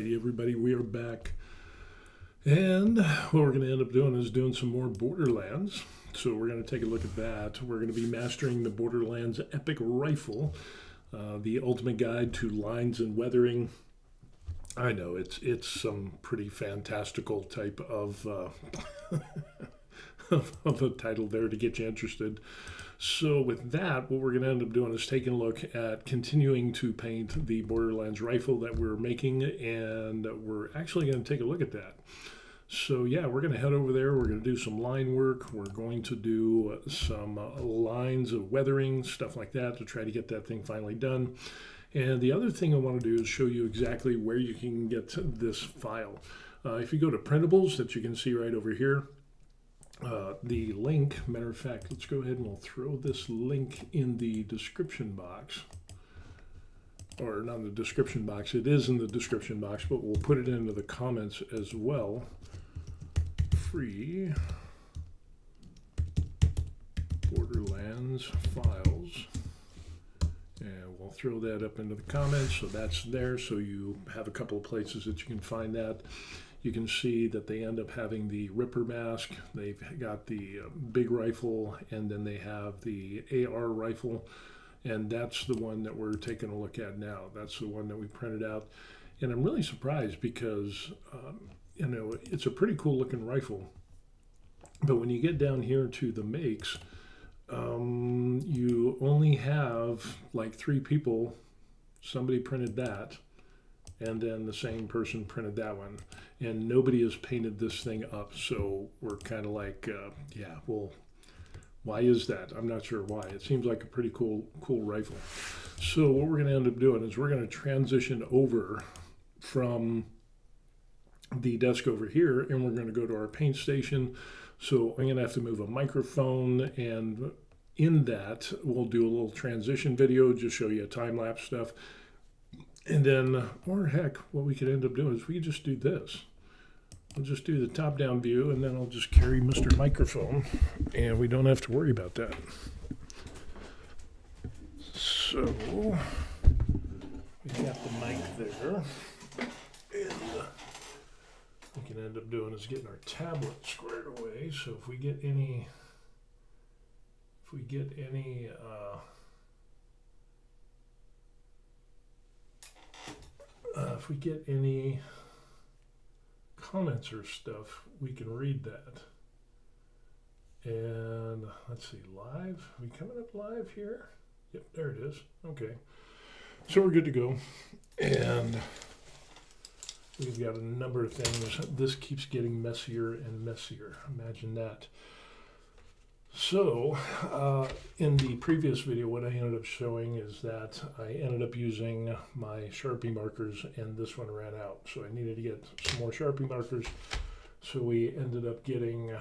Alrighty, everybody, we are back. And what we're going to end up doing is doing some more Borderlands. So we're going to take a look at that. We're going to be mastering the Borderlands Epic Rifle, the ultimate guide to lines and weathering. I know, it's some pretty fantastical type of, of a title there to get you interested. So with that, what we're going to end up doing is taking a look at continuing to paint the Borderlands rifle that we're making, and we're actually going to take a look at that. So yeah, we're going to head over there. We're going to do some line work. We're going to do some lines of weathering, stuff like that, to try to get that thing finally done. And the other thing I want to do is show you exactly where you can get this file. If you go to printables, that you can see right over here, the link, matter of fact, let's go ahead and we'll throw this link in the description box. Or not in the description box, it is in the description box, but we'll put it into the comments as well. Free Borderlands files. And we'll throw that up into the comments, so that's there, so you have a couple of places that you can find that. You can see that they end up having the Ripper mask, they've got the big rifle, and then they have the AR rifle, and that's the one that we're taking a look at now. That's the one that we printed out, and I'm really surprised because, you know, it's a pretty cool looking rifle, but when you get down here to the makes, you only have like 3 people. Somebody printed that, and then the same person printed that one, and nobody has painted this thing up. So we're kind of like, yeah, well, why is that? I'm not sure why. It seems like a pretty cool rifle. So what we're going to end up doing is we're going to transition over from the desk over here, and we're going to go to our paint station. So I'm going to have to move a microphone, and in that we'll do a little transition video, just show you time-lapse stuff. And then, or heck, what we could end up doing is we could just do this. We'll just do the top-down view, and then I'll just carry Mr. Microphone, and we don't have to worry about that. So, we got the mic there, and we can end up doing is getting our tablet squared away. So if we get any, if we get any comments or stuff, we can read that. And let's see, live. Are we coming up live here? Yep, there it is. Okay. So we're good to go. And we've got a number of things. This keeps getting messier and messier. Imagine that. So, in the previous video, what I ended up showing is that I ended up using my Sharpie markers, and this one ran out. So I needed to get some more Sharpie markers. So we ended up getting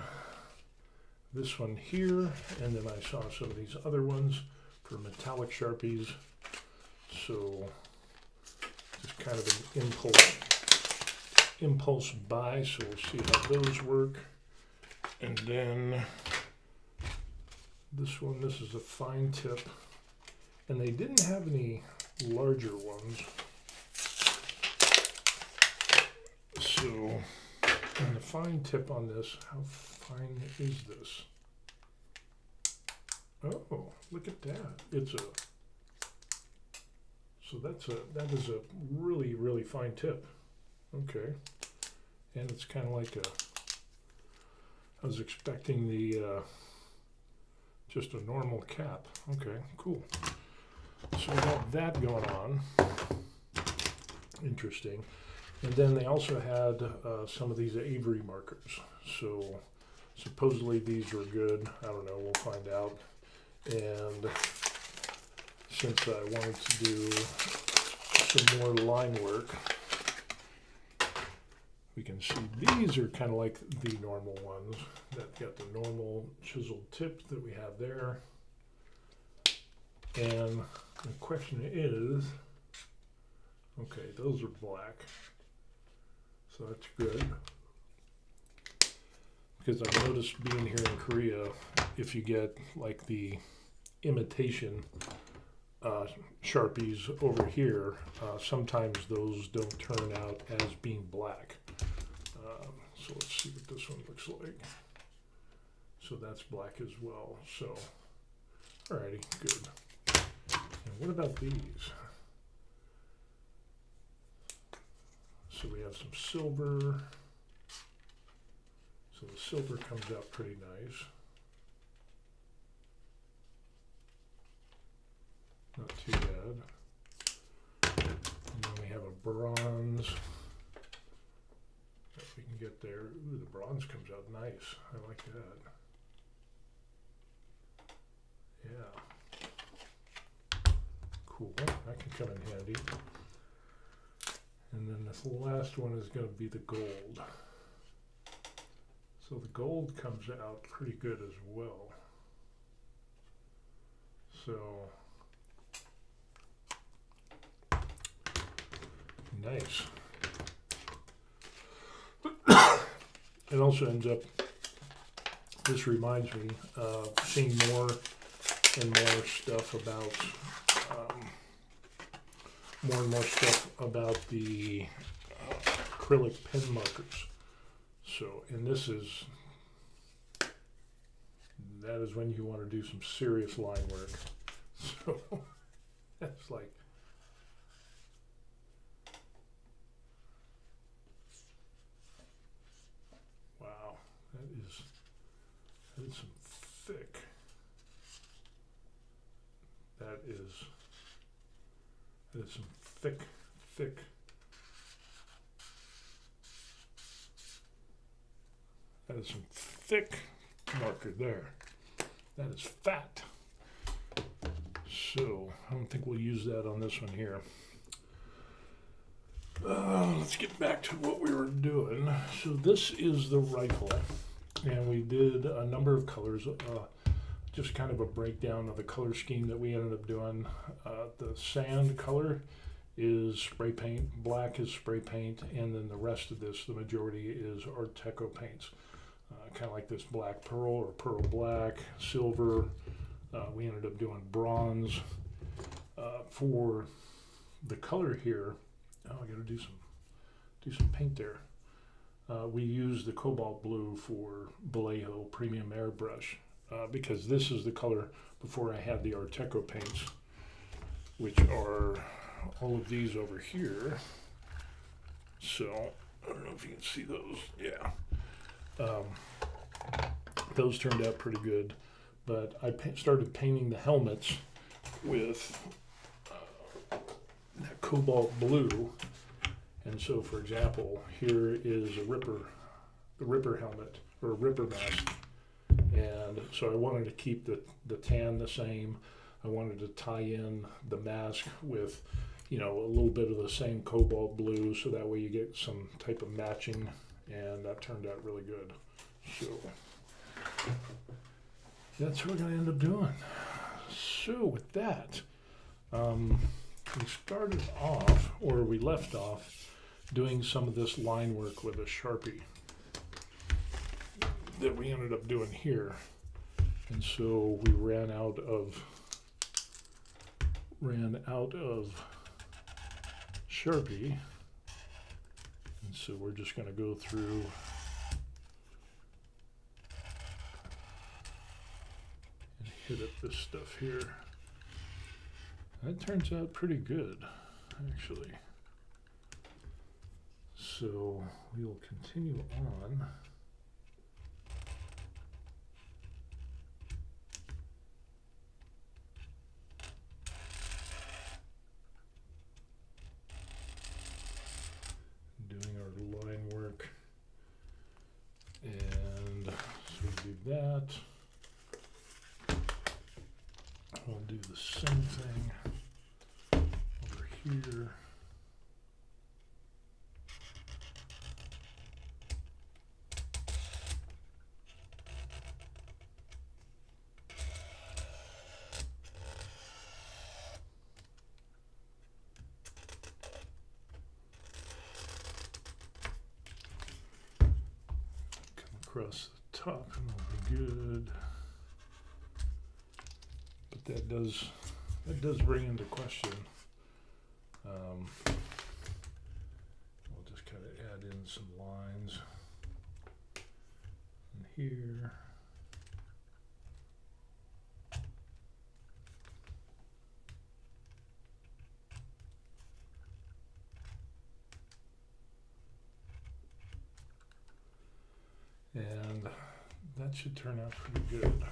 this one here, and then I saw some of these other ones for metallic Sharpies. So, just kind of an impulse buy. So we'll see how those work. And then this one, this is a fine tip, and they didn't have any larger ones. So, and the fine tip on this, how fine is this? Oh, look at that. It's a, so that is a really, really fine tip. Okay. And it's kind of like a, I was expecting the, just a normal cap. Okay, cool. So we got that going on. Interesting. And then they also had some of these Avery markers. So supposedly these were good. I don't know, we'll find out. And since I wanted to do some more line work, we can see these are kind of like the normal ones that got the normal chiseled tip that we have there. And the question is, okay, those are black, so that's good. Because I've noticed being here in Korea, if you get like the imitation Sharpies over here, sometimes those don't turn out as being black. So let's see what this one looks like. So that's black as well. So, alrighty, good. And what about these? So we have some silver. So the silver comes out pretty nice. Not too bad. And then we have a bronze that we can get there. Ooh, the bronze comes out nice. I like that. Yeah. Cool. That can come in handy. And then this last one is going to be the gold. So the gold comes out pretty good as well. So nice. It also ends up, this reminds me of seeing more and more stuff about, more and more stuff about the acrylic pen markers. So, and this is, that is when you want to do some serious line work. So, that's like, wow, that is some thick, that is some thick, that is some thick marker there. That is fat. So I don't think we'll use that on this one here. Let's get back to what we were doing. So this is the rifle, and we did a number of colors. Just kind of a breakdown of the color scheme that we ended up doing. The sand color is spray paint, black is spray paint, and then the rest of this, the majority, is Art Deco paints. Kind of like this black pearl or pearl black, silver. We ended up doing bronze. For the color here, oh, I got to do some paint there. We use the cobalt blue for Vallejo Premium Airbrush because this is the color before I had the Art Deco paints, which are all of these over here. So I don't know if you can see those. Yeah. Those turned out pretty good, but I started painting the helmets with that cobalt blue. And so, for example, here is the Ripper helmet, or a Ripper mask. And so I wanted to keep the tan the same. I wanted to tie in the mask with, you know, a little bit of the same cobalt blue, so that way you get some type of matching, and that turned out really good. So that's what we're going to end up doing. So with that, we started off, or we left off, doing some of this line work with a Sharpie that we ended up doing here. And so we ran out of Sharpie. And so we're just going to go through and hit up this stuff here. That turns out pretty good, actually. So we will continue on. Doing our line work. And so we do that. I'll do the same thing over here. Across the top and it'll be good. But that does that does bring into question. We'll just kind of add in some lines in here. And that should turn out pretty good.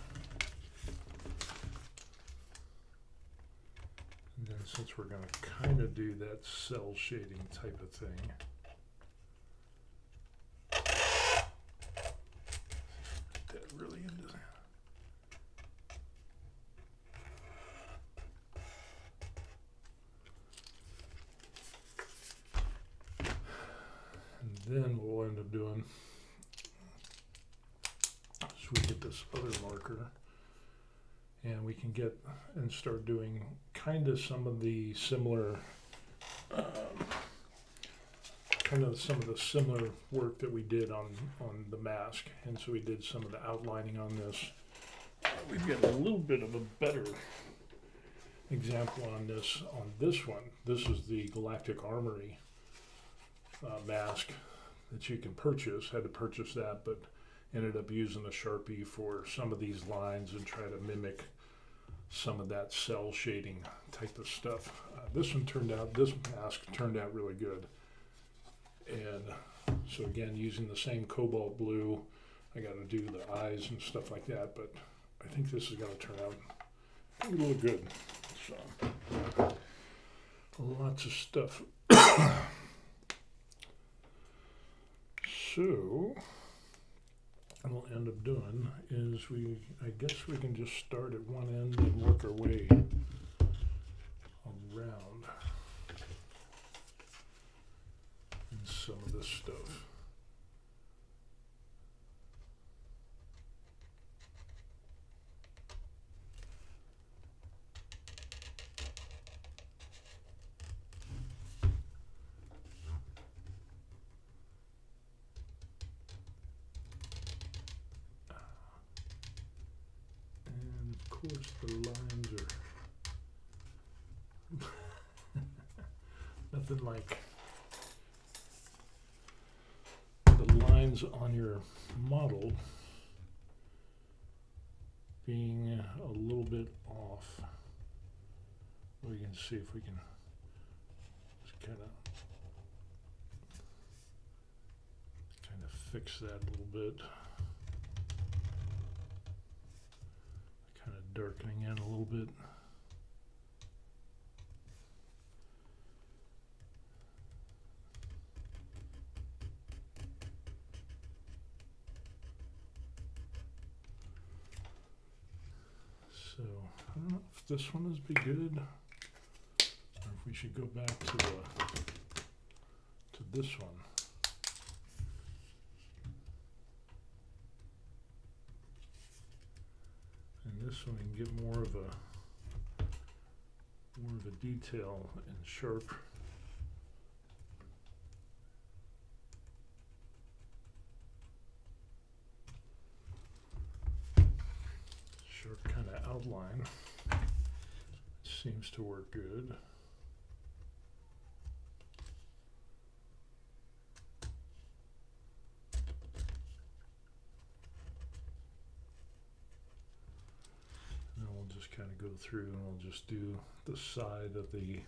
And then since we're going to kind of do that cell shading type of thing, get that really into that. And then what we'll end up doing is we get this other marker, and we can get and start doing kind of some of the similar work that we did on the mask. And so we did some of the outlining on this. We've got a little bit of a better example on this one. This is the Galactic Armory mask that you can purchase. Had to purchase that, but ended up using a Sharpie for some of these lines and try to mimic some of that cell shading type of stuff. This mask turned out really good. And so again, using the same cobalt blue, I got to do the eyes and stuff like that, but I think this is going to turn out really good. So, lots of stuff. So, what we'll end up doing is I guess we can just start at one end and work our way around in some of this stuff. Of course, the lines are nothing like the lines on your model being a little bit off. We can see if we can just kind of fix that a little bit. Kind of darkening in a little bit. So I don't know if this one is be good, or if we should go back to this one. And this one you can get more of a detail and sharp. Sharp kind of outline. Seems to work good. Kind of go through and we'll just do the side of the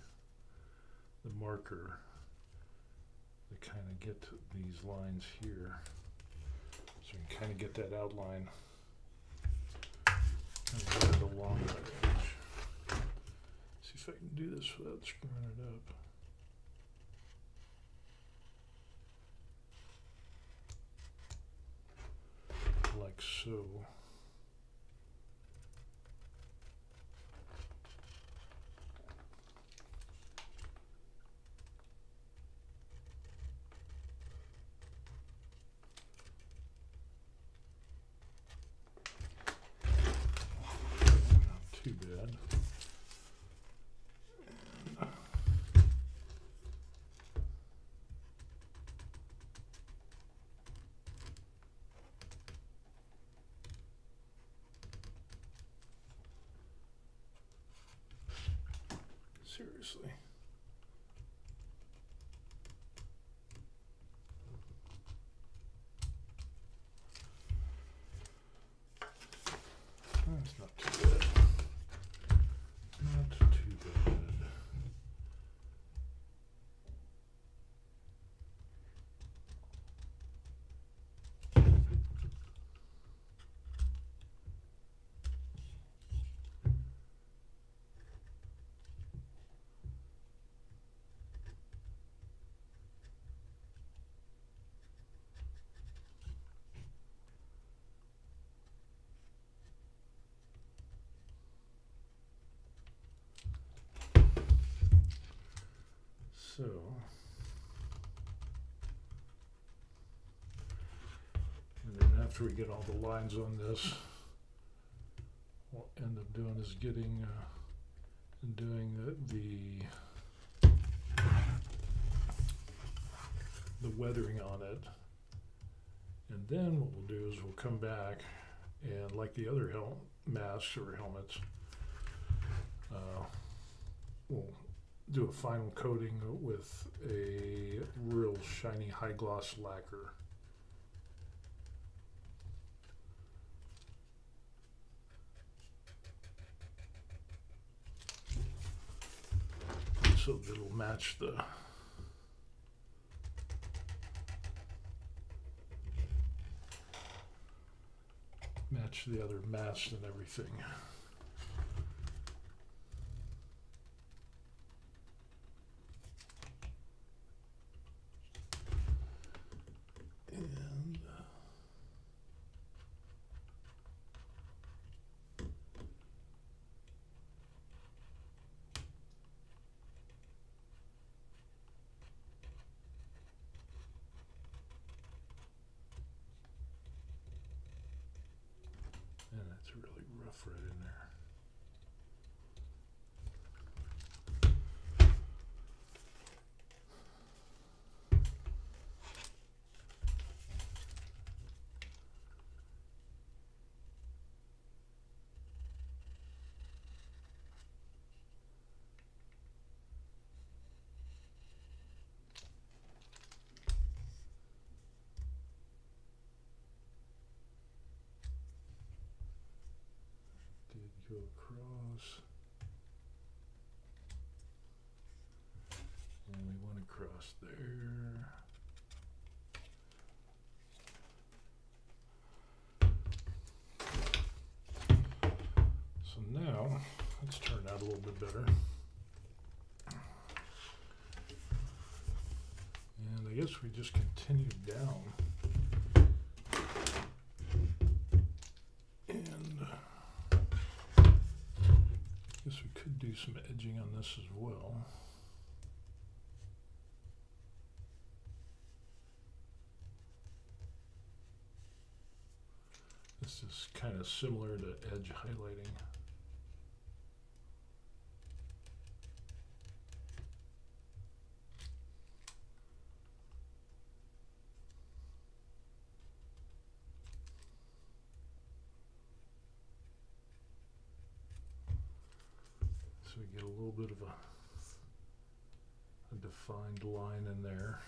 marker to kind of get these lines here, so you can kind of get that outline kind of get it along that edge. See if I can do this without screwing it up like so. Too bad. Seriously. That's not too bad. Not too bad. So, and then after we get all the lines on this, what we'll end up doing is getting and doing the weathering on it. And then what we'll do is we'll come back and, like the other masks or helmets, we'll do a final coating with a real shiny high gloss lacquer. So that it'll match the other masks and everything. And that's really rough right in there. Go across, and we want to cross there. So now let's turn out a little bit better, and I guess we just continue down. Guess we could do some edging on this as well. This is kind of similar to edge highlighting. So we get a little bit of a defined line in there.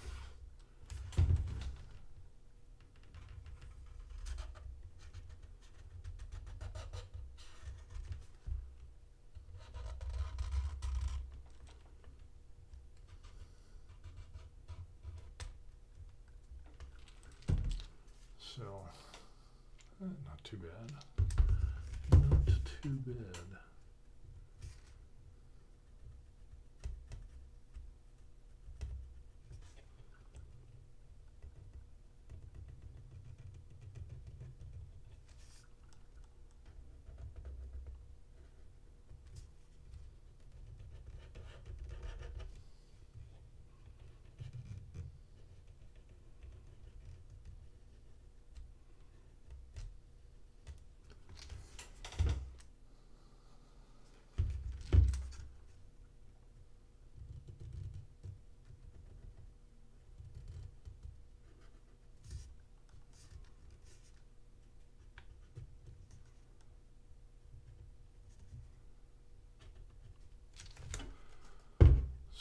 So, not too bad. Not too bad.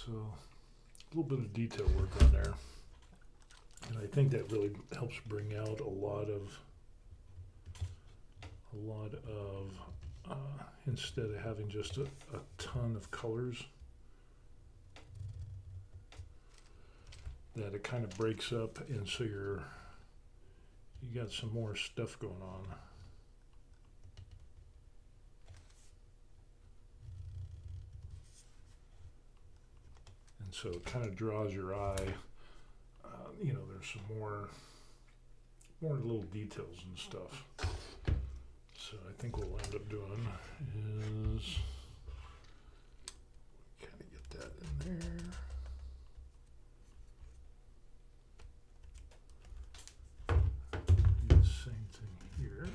So a little bit of detail work on there. And I think that really helps bring out a lot of instead of having just a ton of colors, that it kind of breaks up, and so you got some more stuff going on. And so it kind of draws your eye. You know, there's some more little details and stuff. So I think what we'll end up doing is kind of get that in there. Do the same thing here.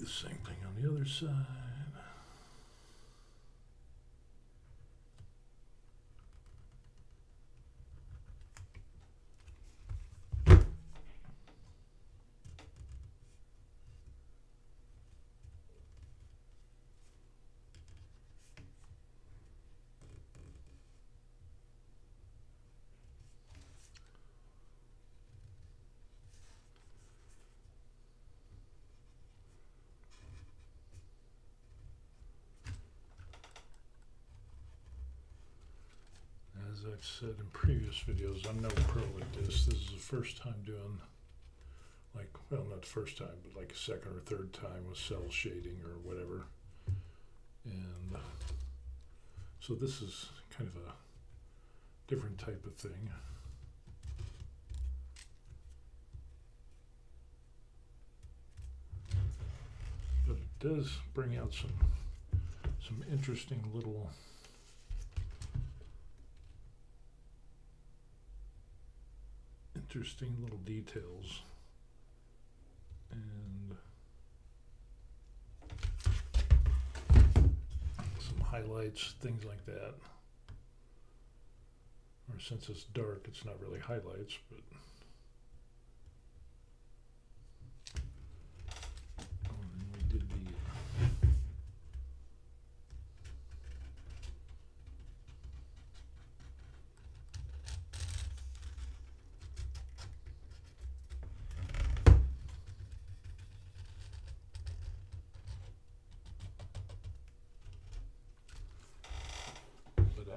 Same thing on the other side. As I've said in previous videos, I'm no pro at this. This is the first time doing, like, well, not the first time, but like a second or third time with cell shading or whatever. And so this is kind of a different type of thing. But it does bring out some interesting little details and some highlights, things like that. Or since it's dark, it's not really highlights, but and we did the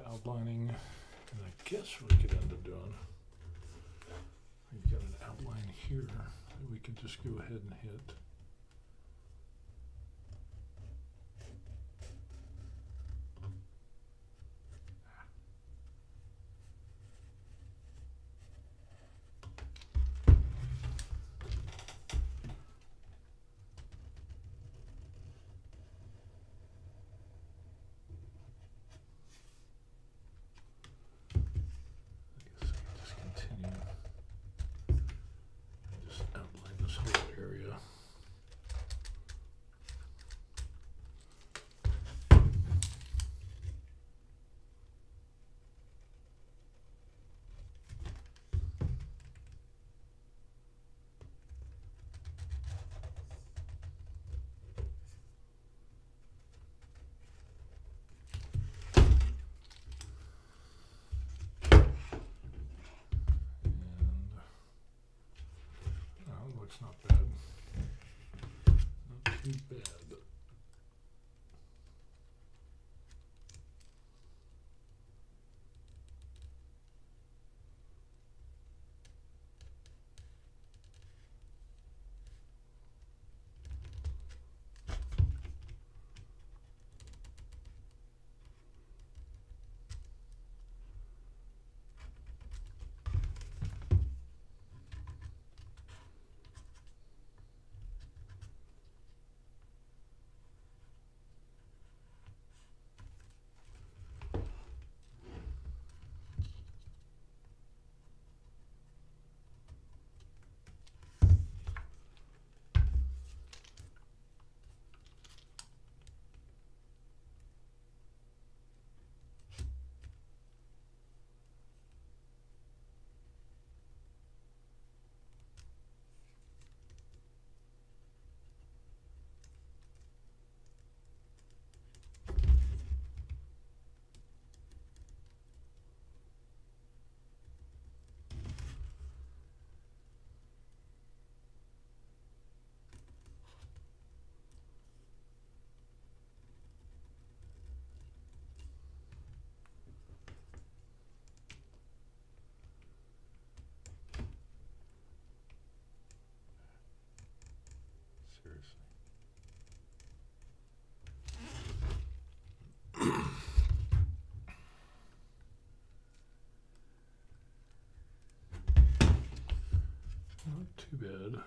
outlining, and I guess what we could end up doing, we've got an outline here that we can just go ahead and hit. too bad.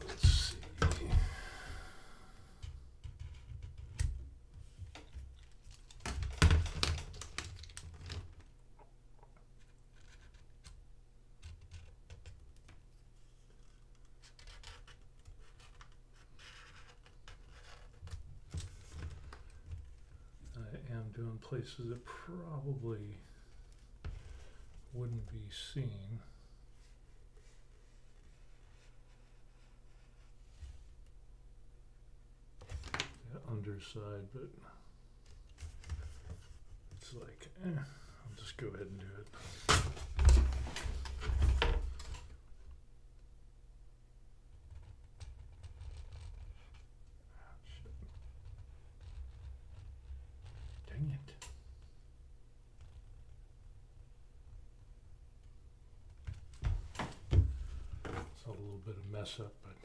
Let's see. I am doing places that probably wouldn't be seen. Underside, but it's like, I'll just go ahead and do it. Dang it. It's a little bit of mess up, but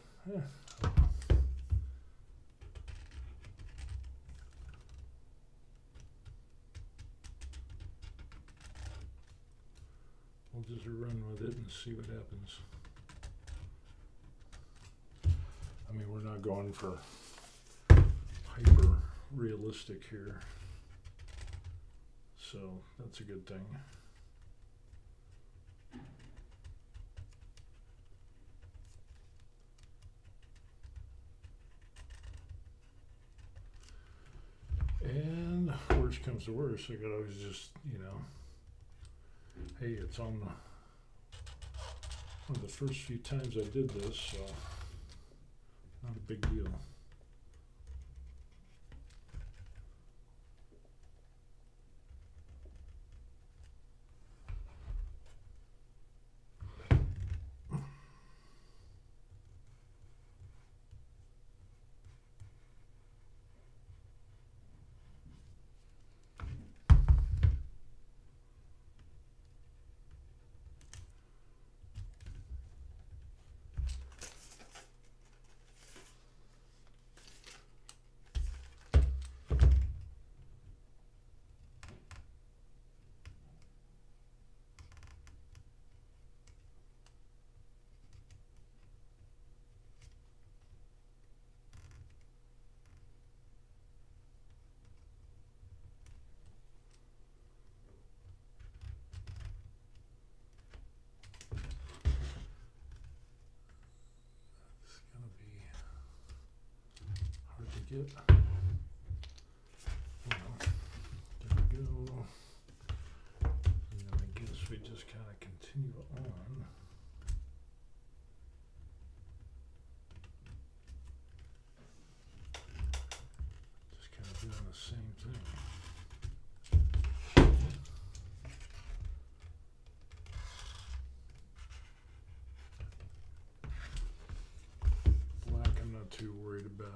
we'll just run with it and see what happens. I mean, we're not going for hyper realistic here, so that's a good thing. And worst comes to worst, I could always just, you know, hey, it's on the one of the first few times I did this, so not a big deal. Get, well, there we go. And then I guess we just kind of continue on. Just kind of doing the same thing. Black I'm not too worried about.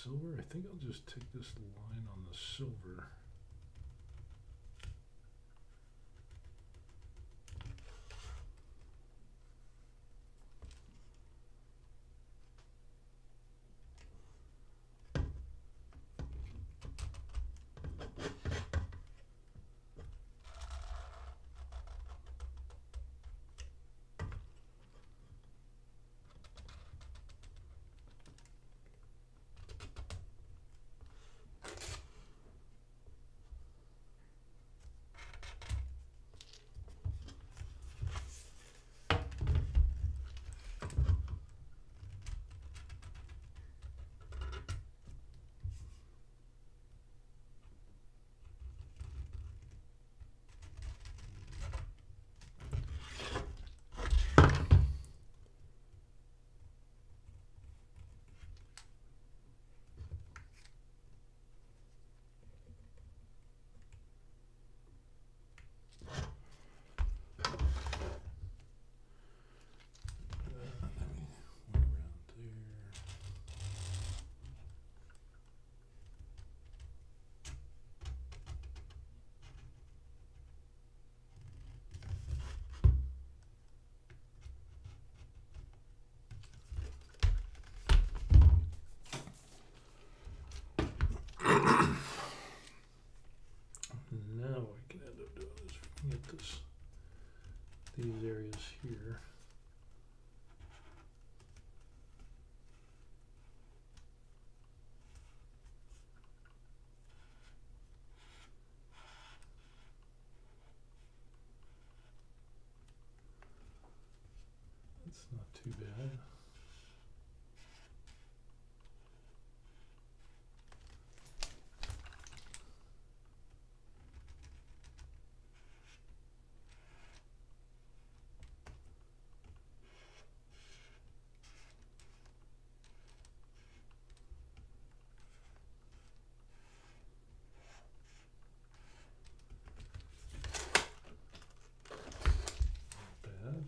Silver, I think I'll just take this line on the silver. these areas here. It's not too bad. Not bad.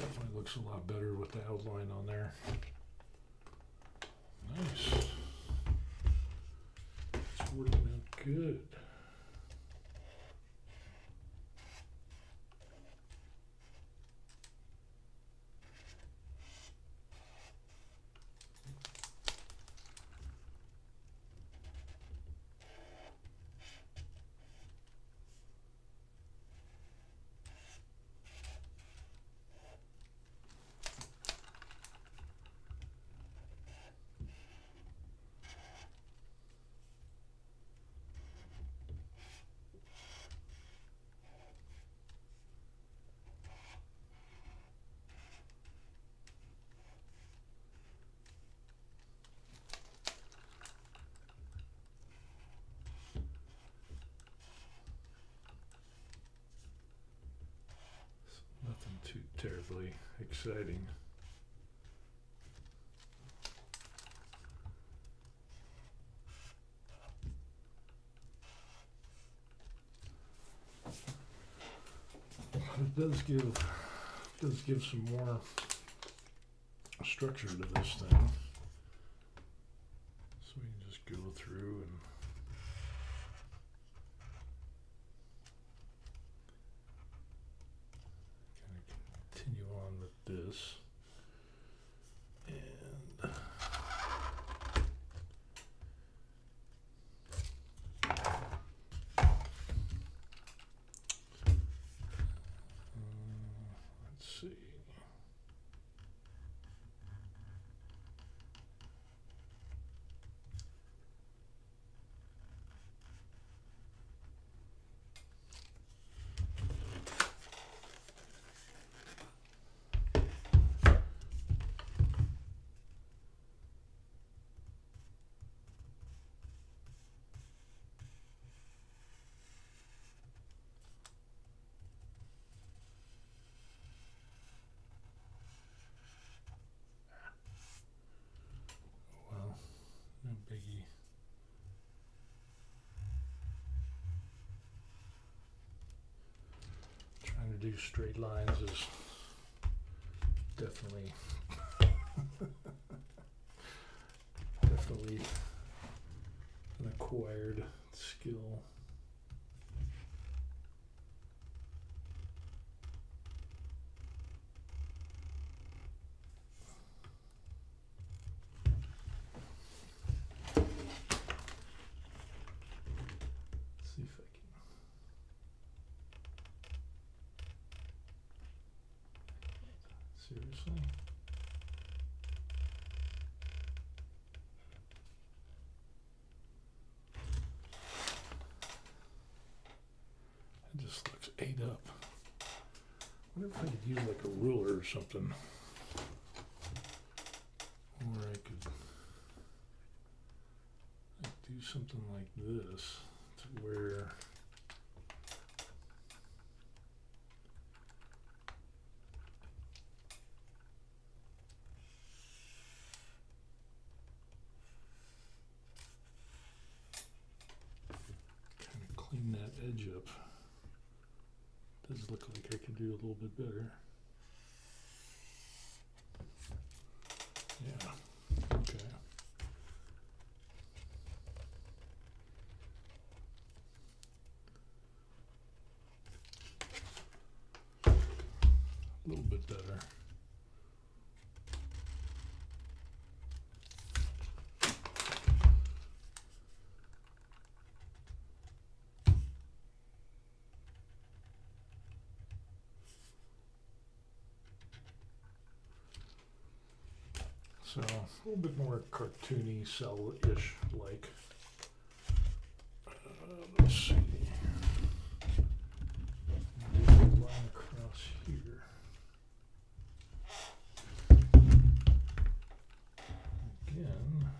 Definitely looks a lot better with the outline on there. Nice. It's working out good. Nothing too terribly exciting. It does give some more structure to this thing. So we can just go through and kind of continue on with this. And let's see. Well, no biggie. Trying to do straight lines is definitely definitely an acquired skill. See if I can. Seriously? It just looks ate up. I wonder if I could use like a ruler or something. Or I could do something like this to where kind of clean that edge up. Does look like I could do a little bit better. Yeah. So a little bit more cartoony, cell-ish like. Let's see. Do a line across here. Again,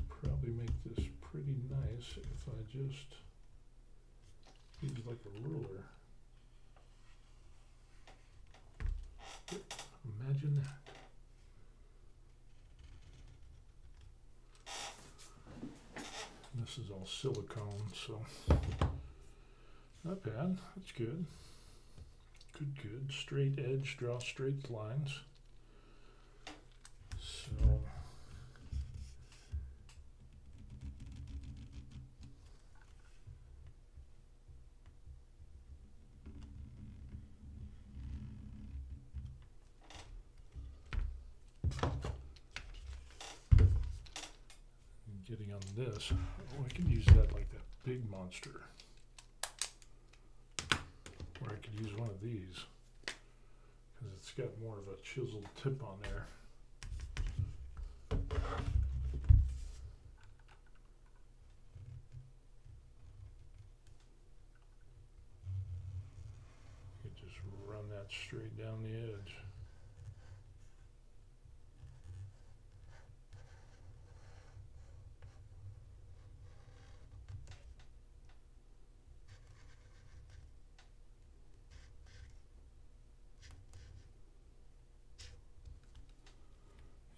probably make this pretty nice if I just use like a ruler. Imagine that. This is all silicone, so not bad. That's good. Good. Straight edge, draw straight lines. So getting on this, oh, I can use that like that big monster. Or I could use one of these because it's got more of a chiseled tip on there. You just run that straight down the edge.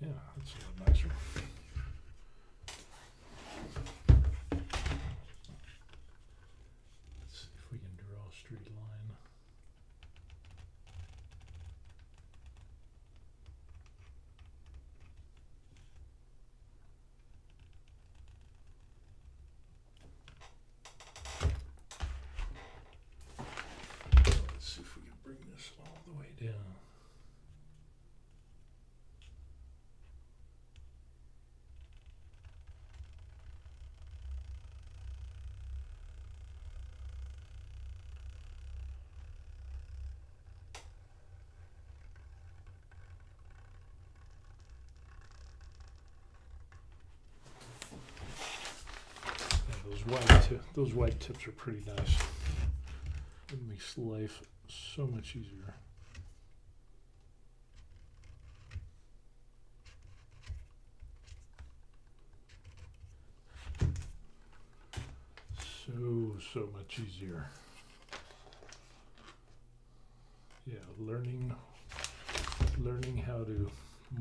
Yeah, that's a lot nicer. Let's see if we can draw a straight line. Let's see if we can bring this all the way down. Those white tips are pretty nice. It makes life so much easier. So much easier. Yeah, learning how to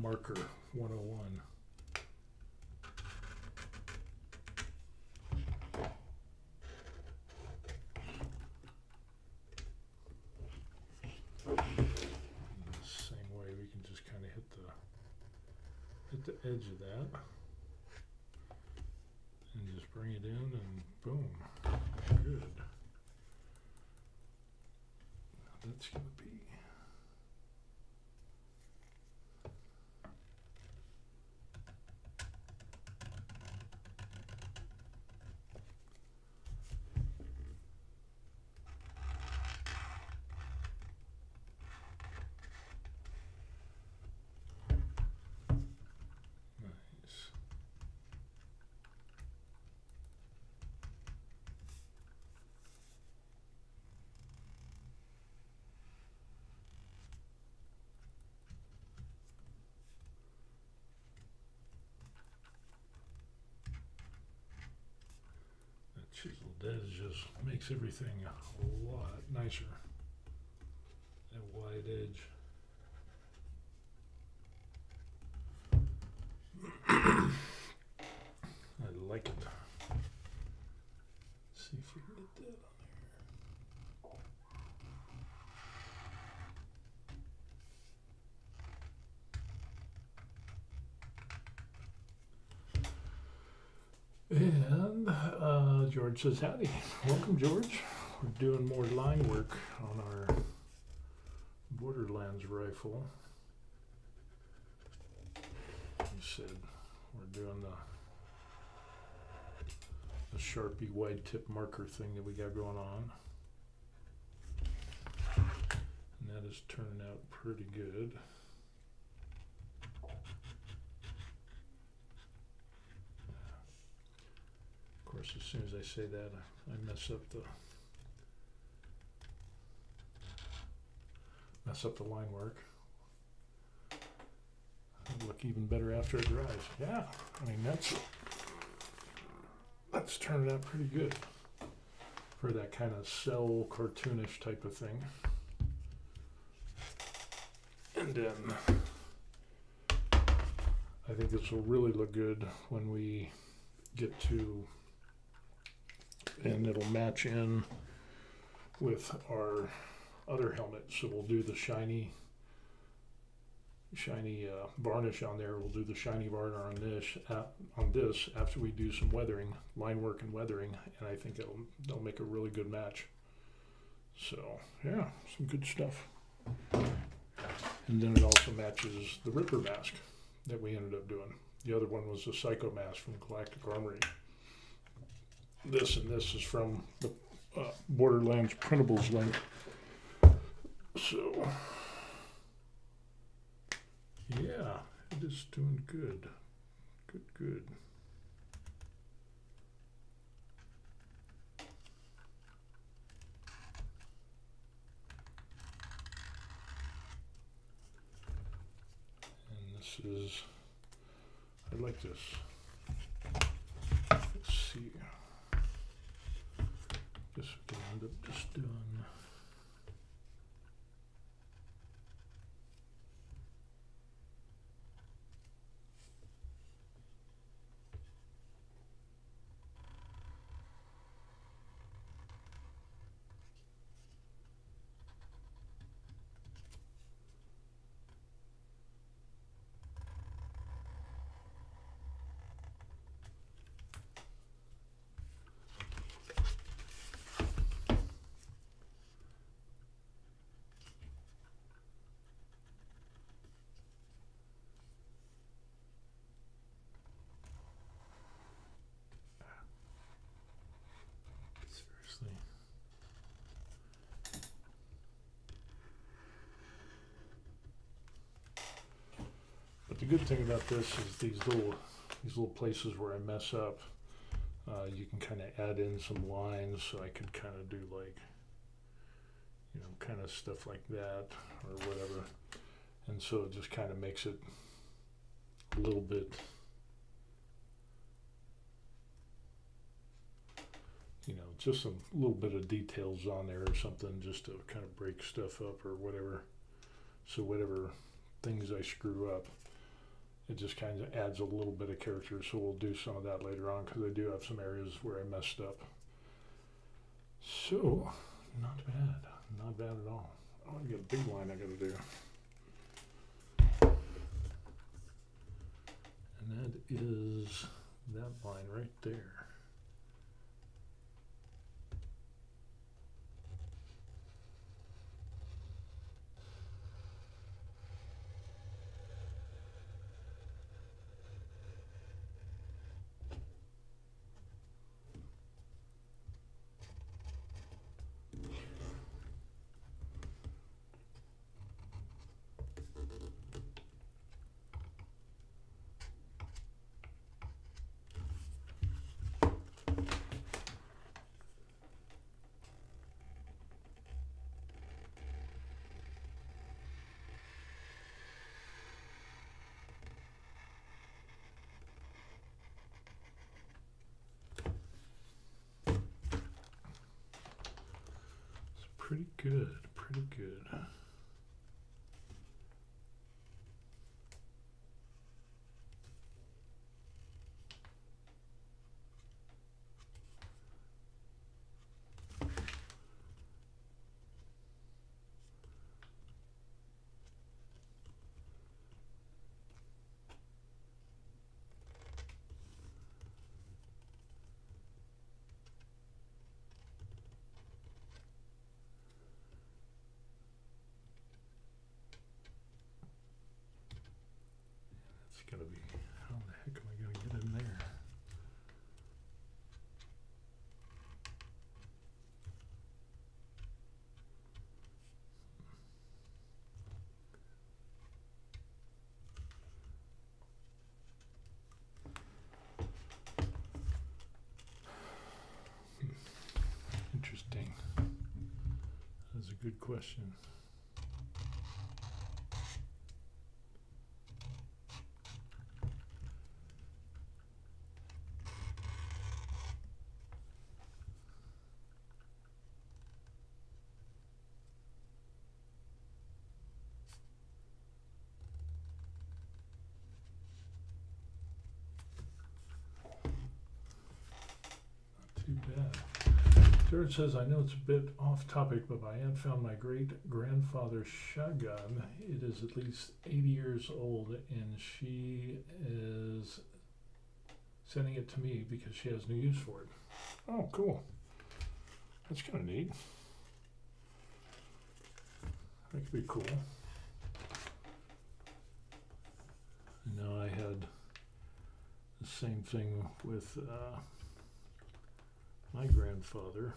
marker 101. The edge of that and just bring it in and boom, good. Now that's going to be chiseled edge just makes everything a lot nicer. That wide edge. I like it. Let's see if we can get that on And George says, howdy. Welcome, George. We're doing more line work on our Borderlands rifle. He said we're doing the Sharpie wide tip marker thing that we got going on. And that is turning out pretty good. course, as soon as I say that, I mess up the line work. It'll look even better after it dries. Yeah, I mean that's turned out pretty good for that kind of cell cartoonish type of thing. And then I think this will really look good when we get to, and it'll match in with our other helmet. So we'll do the shiny varnish on there. We'll do the shiny varnish on this after we do some weathering, line work and weathering, and I think it'll make a really good match. So yeah, some good stuff. And then it also matches the Ripper mask that we ended up doing. The other one was the Psycho mask from Galactic Armory. This is from the Borderlands printables link. So yeah, it is doing good. Good. And this is, I like this. Let's see. Guess we can end up just doing. Seriously. But the good thing about this is these little places where I mess up, you can kind of add in some lines, so I could kind of do like, kind of stuff like that or whatever. And so it just kind of makes it a little bit, just a little bit of details on there or something, just to kind of break stuff up or whatever. So whatever things I screw up, it just kind of adds a little bit of character. So we'll do some of that later on, because I do have some areas where I messed up. So not bad at all. Oh, I got a big line I got to do. And that is that line right there. Pretty good. It's gotta be, how the heck am I gonna get in there? good question. Not too bad. Jared says, I know it's a bit off topic, but my aunt found my great grandfather's shotgun. It is at least 80 years old, and she is sending it to me because she has no use for it. Oh, cool. That's kind of neat. That could be cool. I know I had the same thing with my grandfather,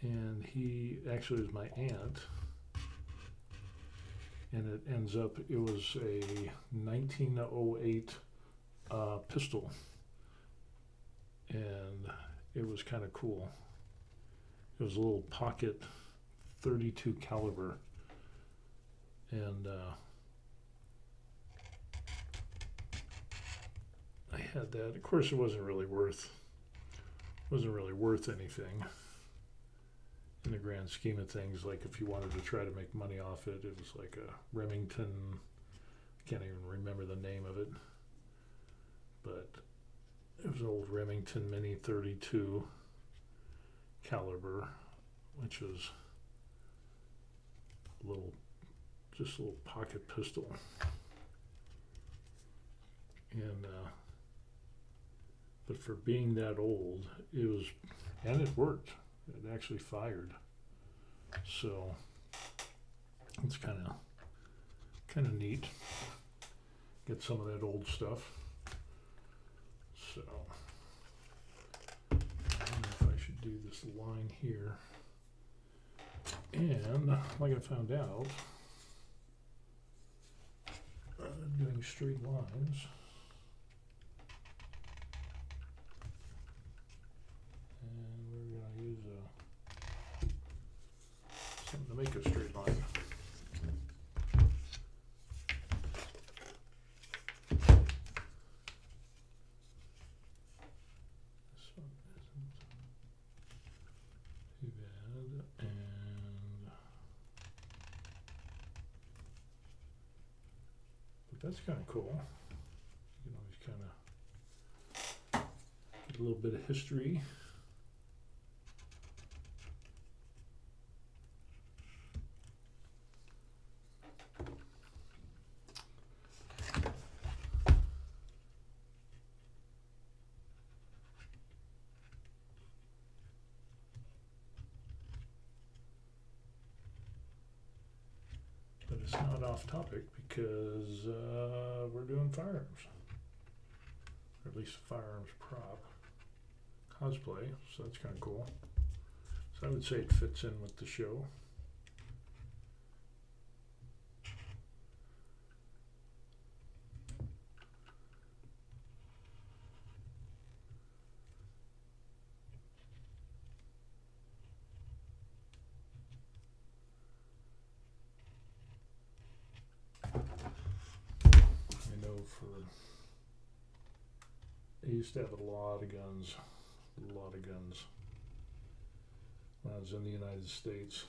and he actually was my aunt, and it ends up, it was a 1908 pistol, and it was kind of cool. It was a little pocket 32 caliber, and I had that. Of course, it wasn't really worth anything in the grand scheme of things. Like if you wanted to try to make money off it, it was like a Remington. I can't even remember the name of it, but it was an old Remington Mini 32 caliber, which was just a little pocket pistol, and but for being that old, and it worked. It actually fired. So it's kind of neat. Get some of that old stuff. So I don't know if I should do this line here. And like I found out, doing straight lines. Something to make a straight line. This one isn't too bad, but that's kind of cool. You can always kind of get a little bit of history. But it's not off topic because we're doing firearms, or at least a firearms prop cosplay, so that's kind of cool. So I would say it fits in with the show. I used to have a lot of guns when I was in the United States.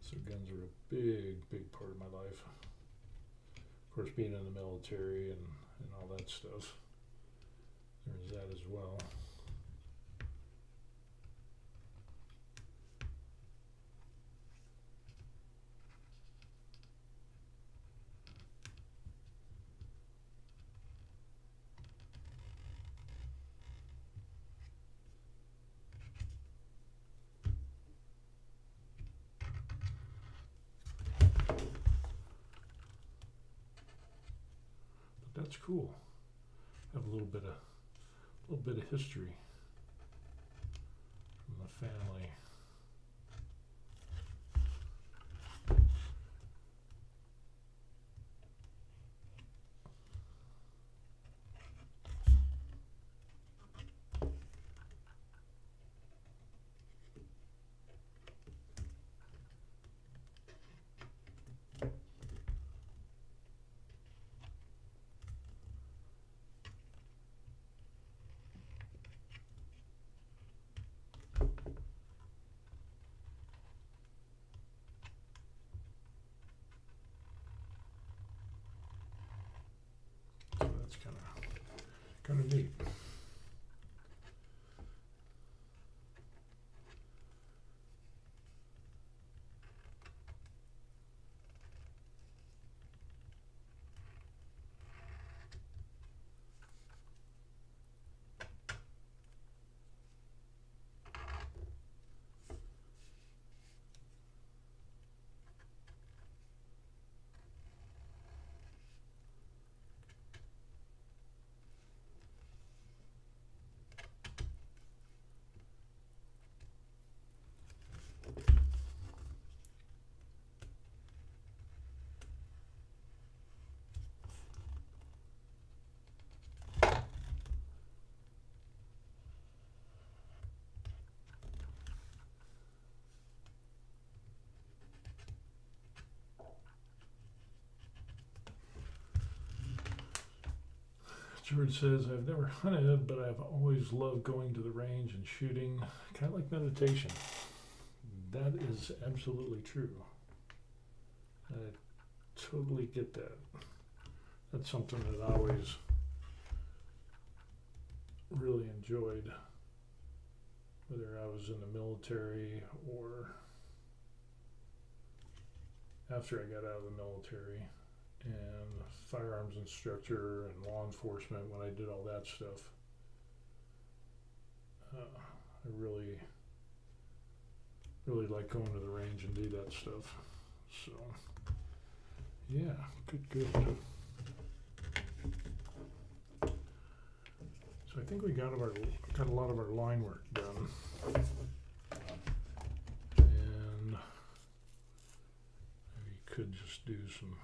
So guns are a big part of my life. Of course, being in the military and all that stuff, there's that as well. That's cool. Have a little bit of history from the family. kind of neat. George says, I've never hunted, but I've always loved going to the range and shooting, kind of like meditation. That is absolutely true. I totally get that. That's something that I always really enjoyed, whether I was in the military or after I got out of the military, and firearms instructor and law enforcement when I did all that stuff. I really like going to the range and do that stuff. So yeah, good. So I think we got a lot of our line work done. And maybe could just do some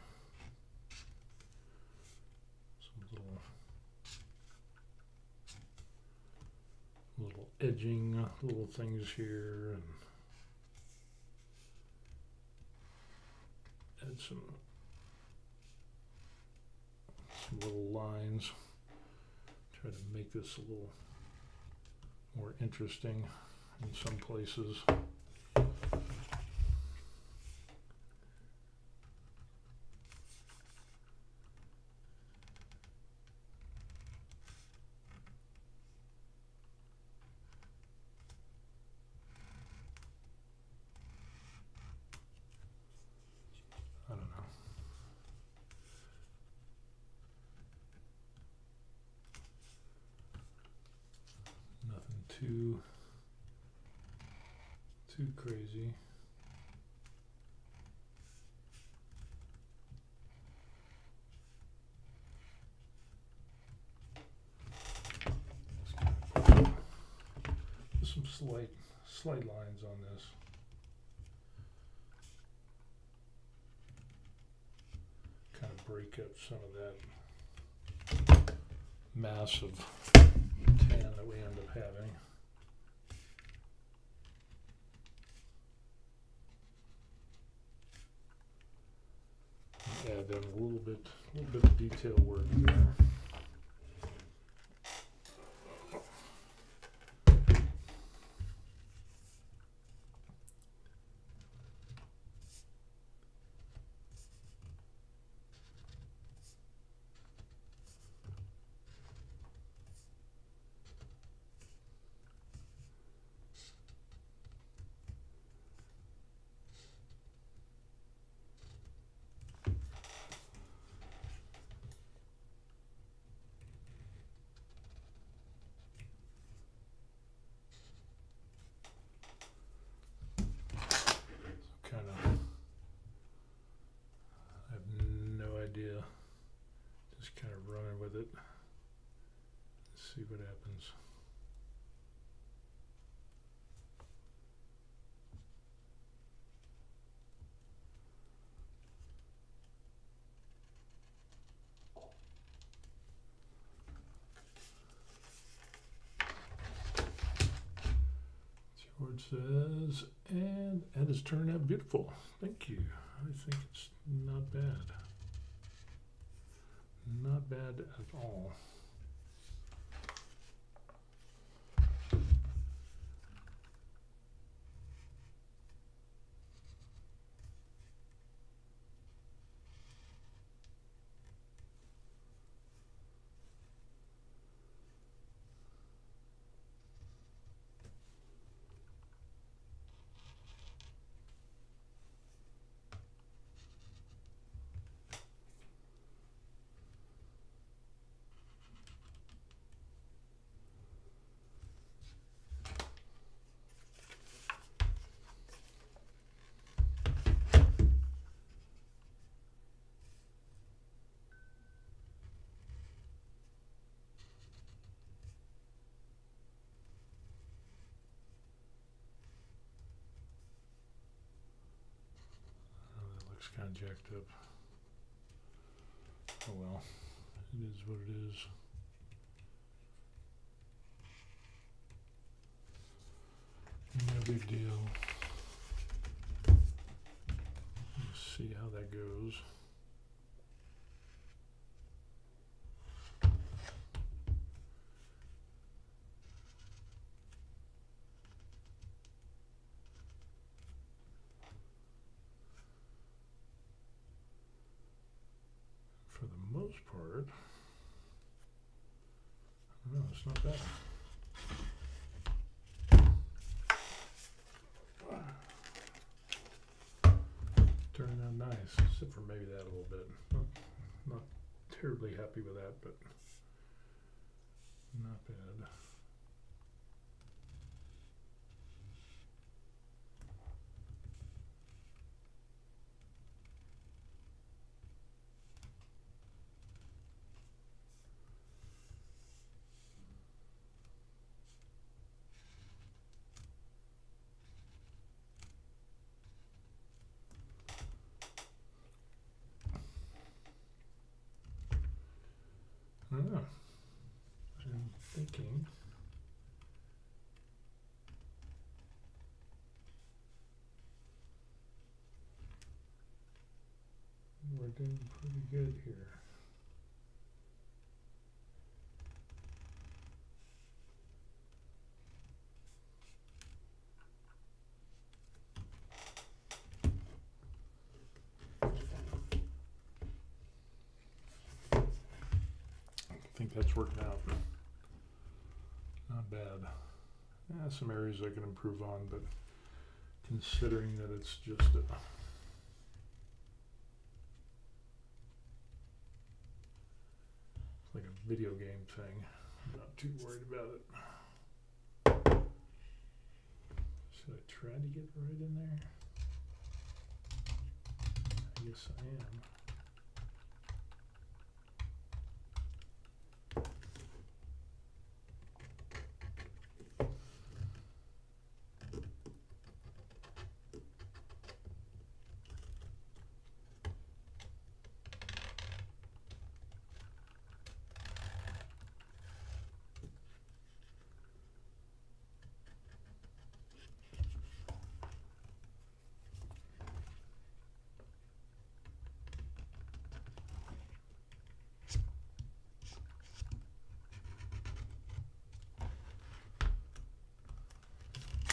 little edging, little things here, and add some little lines. Try to make this a little more interesting in some places. I don't know. Nothing too crazy. Just some slight lines on this. Kind of break up some of that massive tan that we end up having. Add in a little bit of detail work there. Just kind of running with it. Let's see what happens. George says, and that has turned out beautiful. Thank you. I think it's not bad. Not bad at all. not jacked up. Oh well, it is what it is. No big deal. Let's see how that goes. For the most part, no, it's not bad. Turning out nice, except for maybe that a little bit. Not terribly happy with that, but not bad. I don't know. I'm thinking we're doing pretty good here. I think that's working out. Not bad. Yeah, some areas I can improve on, but considering that it's just like a video game thing, I'm not too worried about it. Should I try to get right in there? I guess I am.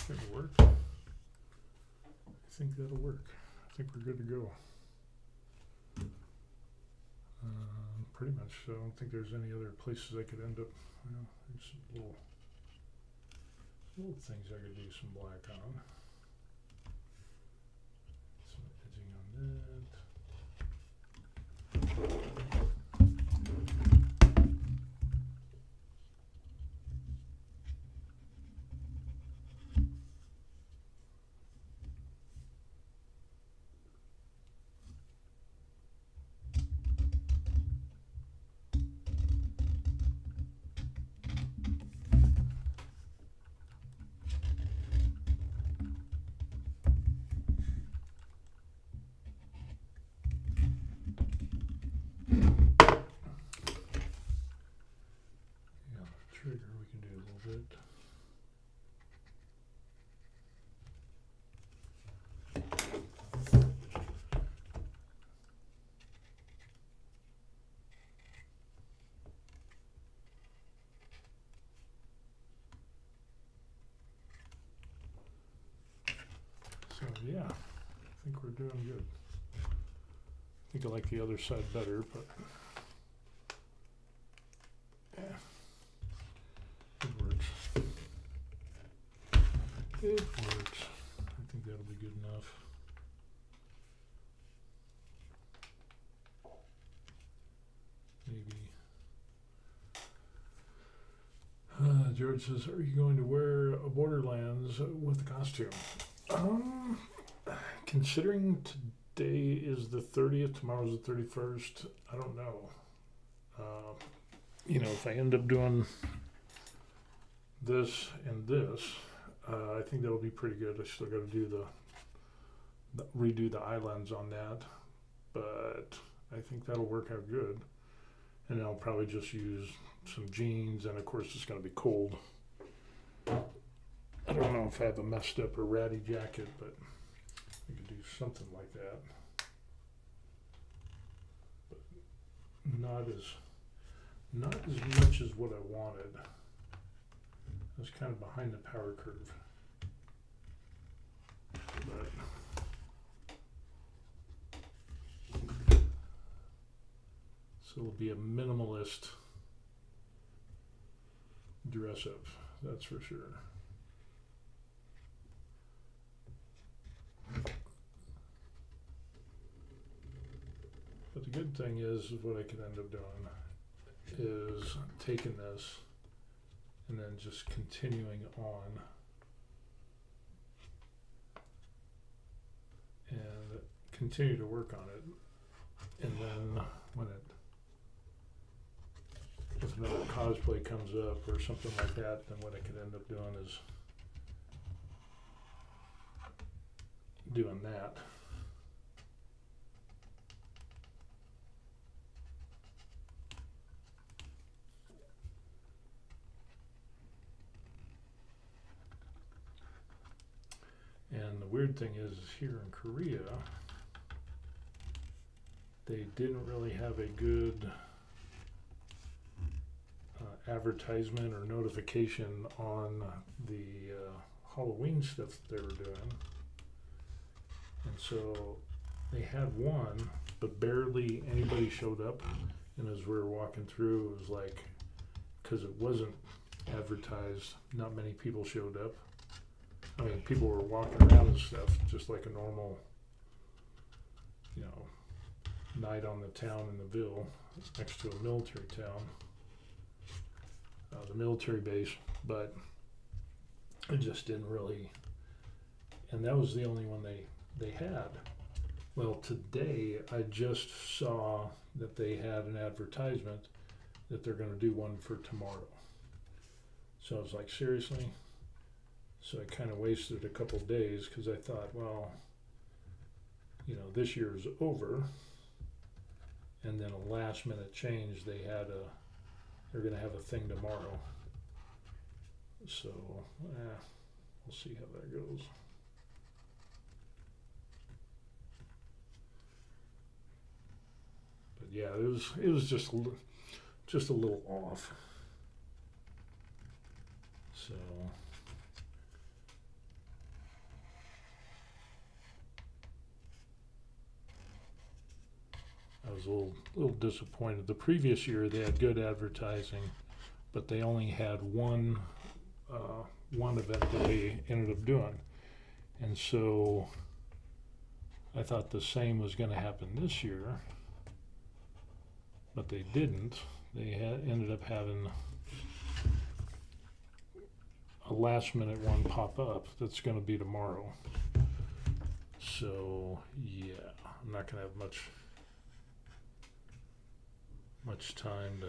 That'll work. I think that'll work. I think we're good to go. Pretty much. So I don't think there's any other places I could end up. Well, there's some little things I could do some black on. Some edging on that. Trigger we can do a little bit. So yeah, I think we're doing good. I think I like the other side better, but yeah. It works. It works. I think that'll be good enough. Maybe. George says, are you going to wear a Borderlands with the costume? Considering today is the 30th, tomorrow's the 31st, I don't know. If I end up doing this and this, I think that'll be pretty good. I still got to do redo the islands on that, but I think that'll work out good. And I'll probably just use some jeans, and of course it's going to be cold. I don't know if I have a messed up or ratty jacket, but I could do something like that. But not as much as what I wanted. I was kind of behind the power curve. But so it'll be a minimalist dress up, that's for sure. But the good thing is what I could end up doing is taking this and then just continuing on and continue to work on it. And then when if another cosplay comes up or something like that, then what I could end up doing is doing that. And the weird thing is here in Korea, they didn't really have a good advertisement or notification on the Halloween stuff that they were doing. And so they had one, but barely anybody showed up. And as we were walking through, it was like, because it wasn't advertised, not many people showed up. I mean, people were walking around and stuff, just like a normal, night on the town in the Ville, next to a military town, the military base, but it just didn't really, and that was the only one they had. Well, today I just saw that they had an advertisement that they're going to do one for tomorrow. So I was like, seriously? So I kind of wasted a couple days because I thought, well, this year's over, and then a last minute change. They're going to have a thing tomorrow. So we'll see how that goes. But yeah, it was just a little off. So. I was a little disappointed. The previous year they had good advertising, but they only had one event that they ended up doing, and so I thought the same was going to happen this year, but they didn't. They ended up having a last minute one pop up that's going to be tomorrow. So yeah, I'm not going to have much time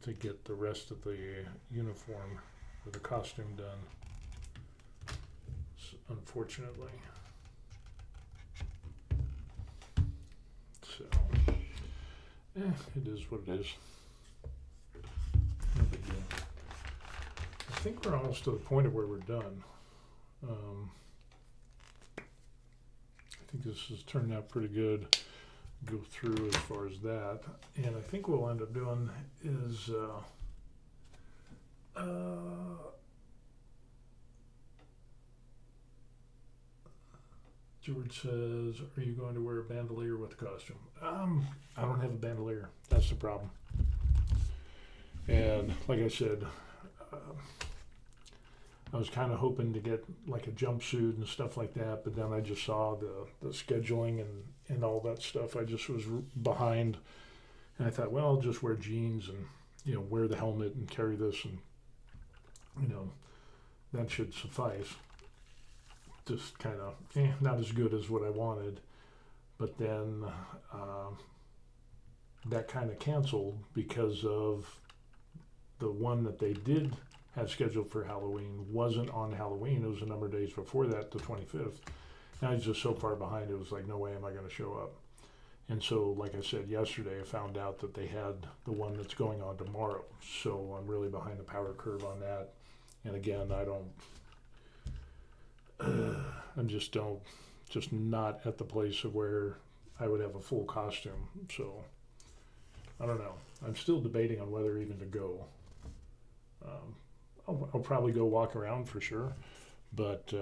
to get the rest of the uniform or the costume done, unfortunately. So it is what it is. No big deal. I think we're almost to the point of where we're done. I think this has turned out pretty good. Go through as far as that, and I think what we'll end up doing is George says, are you going to wear a bandolier with the costume? I don't have a bandolier. That's the problem. And like I said, I was kind of hoping to get like a jumpsuit and stuff like that, but then I just saw the scheduling and all that stuff. I just was behind, and I thought, well, I'll just wear jeans and wear the helmet and carry this, and that should suffice. Just kind of not as good as what I wanted, but then that kind of canceled because of the one that they did have scheduled for Halloween wasn't on Halloween. It was a number of days before that, the 25th. And I was just so far behind, it was like, no way am I going to show up. And so, like I said yesterday, I found out that they had the one that's going on tomorrow. So I'm really behind the power curve on that. And again, I'm just not at the place of where I would have a full costume. So I don't know. I'm still debating on whether even to go. I'll probably go walk around for sure, but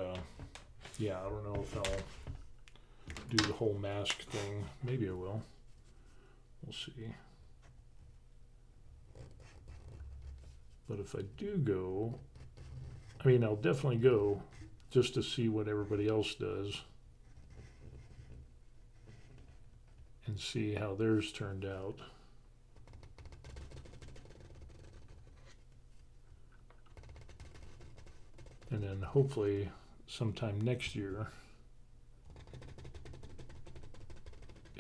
yeah, I don't know if I'll do the whole mask thing. Maybe I will. We'll see. But if I do go, I mean, I'll definitely go just to see what everybody else does and see how theirs turned out. And then hopefully sometime next year,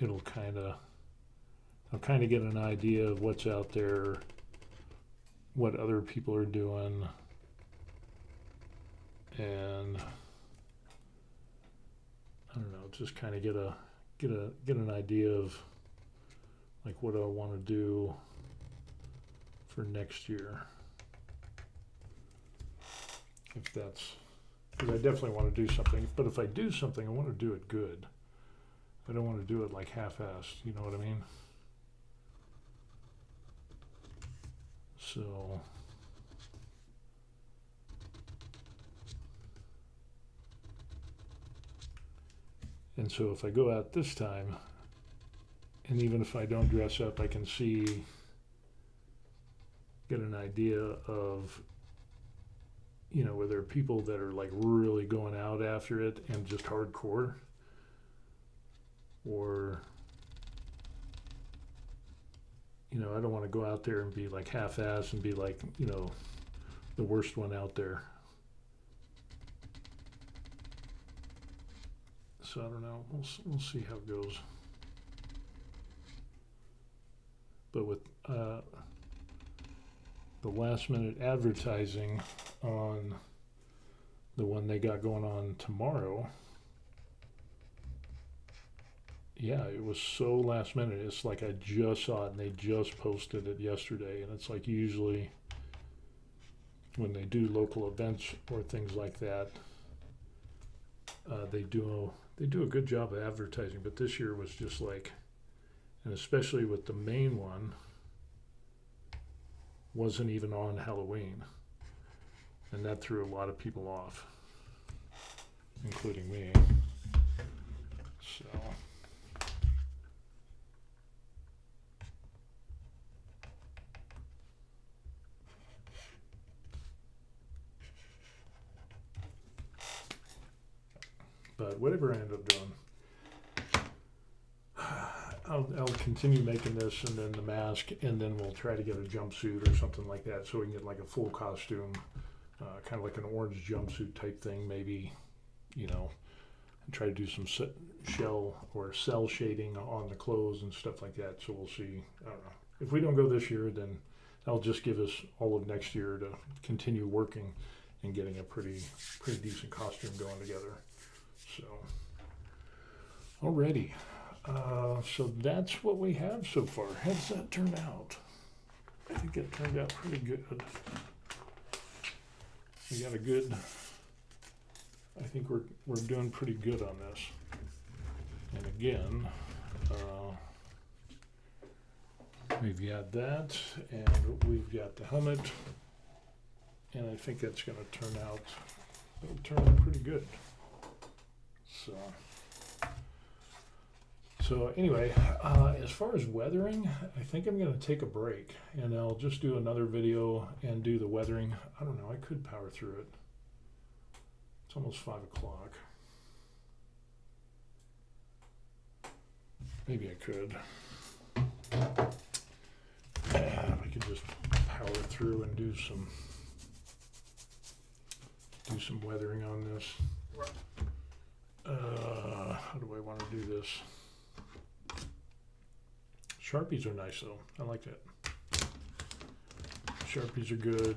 I'll kind of get an idea of what's out there, what other people are doing, and I don't know, just kind of get an idea of like what I want to do for next year. If that's, because I definitely want to do something, but if I do something, I want to do it good. I don't want to do it like half-assed, you know what I mean? So, and so if I go out this time, and even if I don't dress up, I can get an idea of, you know, where there are people that are like really going out after it and just hardcore, or, you know, I don't want to go out there and be like half-assed and be like, you know, the worst one out there. So I don't know. We'll see how it goes. But with the last-minute advertising on the one they got going on tomorrow, yeah, it was so last minute. It's like I just saw it and they just posted it yesterday. And it's like usually when they do local events or things like that, they do a good job of advertising. But this year was just like, and especially with the main one, wasn't even on Halloween. And that threw a lot of people off, including me. So. But whatever I end up doing, I'll continue making this and then the mask, and then we'll try to get a jumpsuit or something like that so we can get like a full costume, kind of like an orange jumpsuit type thing, maybe, you know, and try to do some shell or cell shading on the clothes and stuff like that. So we'll see. I don't know. If we don't go this year, then that'll just give us all of next year to continue working and getting a pretty decent costume going together. So, alrighty. So that's what we have so far. How does that turn out? I think it turned out pretty good. We got a good, I think we're doing pretty good on this. And again, we've got that, and we've got the helmet, and I think that's going to turn out pretty good. So anyway, as far as weathering, I think I'm going to take a break, and I'll just do another video and do the weathering. I don't know, I could power through it. It's almost 5 o'clock. Maybe I could. I could just power through and do some weathering on this. How do I want to do this? Sharpies are nice though. I like that. Sharpies are good.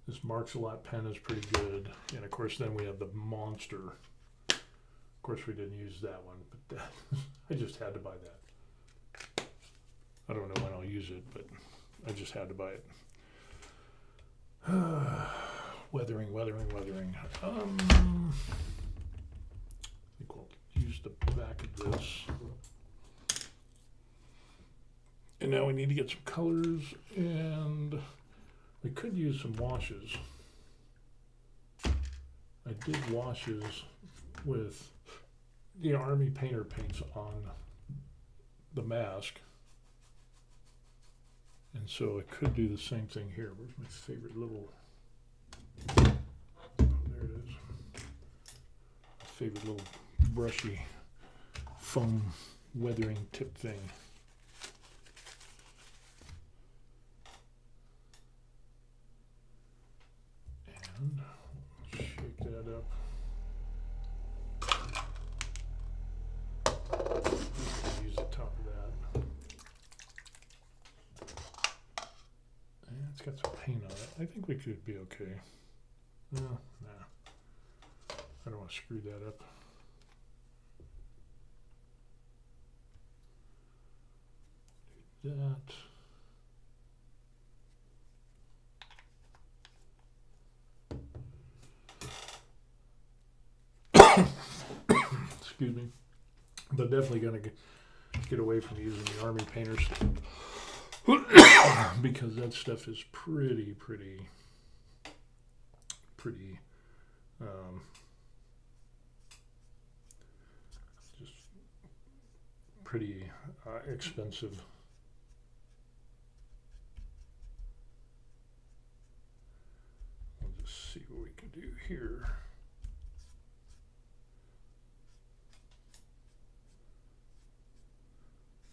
This Marks a Lot pen is pretty good. And of course then we have the Monster. Of course we didn't use that one, but I just had to buy that. I don't know when I'll use it, but I just had to buy it. Weathering. I think we'll use the back of this. And now we need to get some colors, and we could use some washes. I did washes with the Army painter paints on the mask. And so I could do the same thing here. Where's my favorite little, oh, there it is. Favorite little brushy foam weathering tip thing. And shake that up. Use the top of that. And it's got some paint on it. I think we could be okay. No, nah. I don't want to screw that up. Do that. Excuse me. But definitely gonna get away from using the Army painter stuff because that stuff is pretty just pretty expensive. We'll just see what we can do here.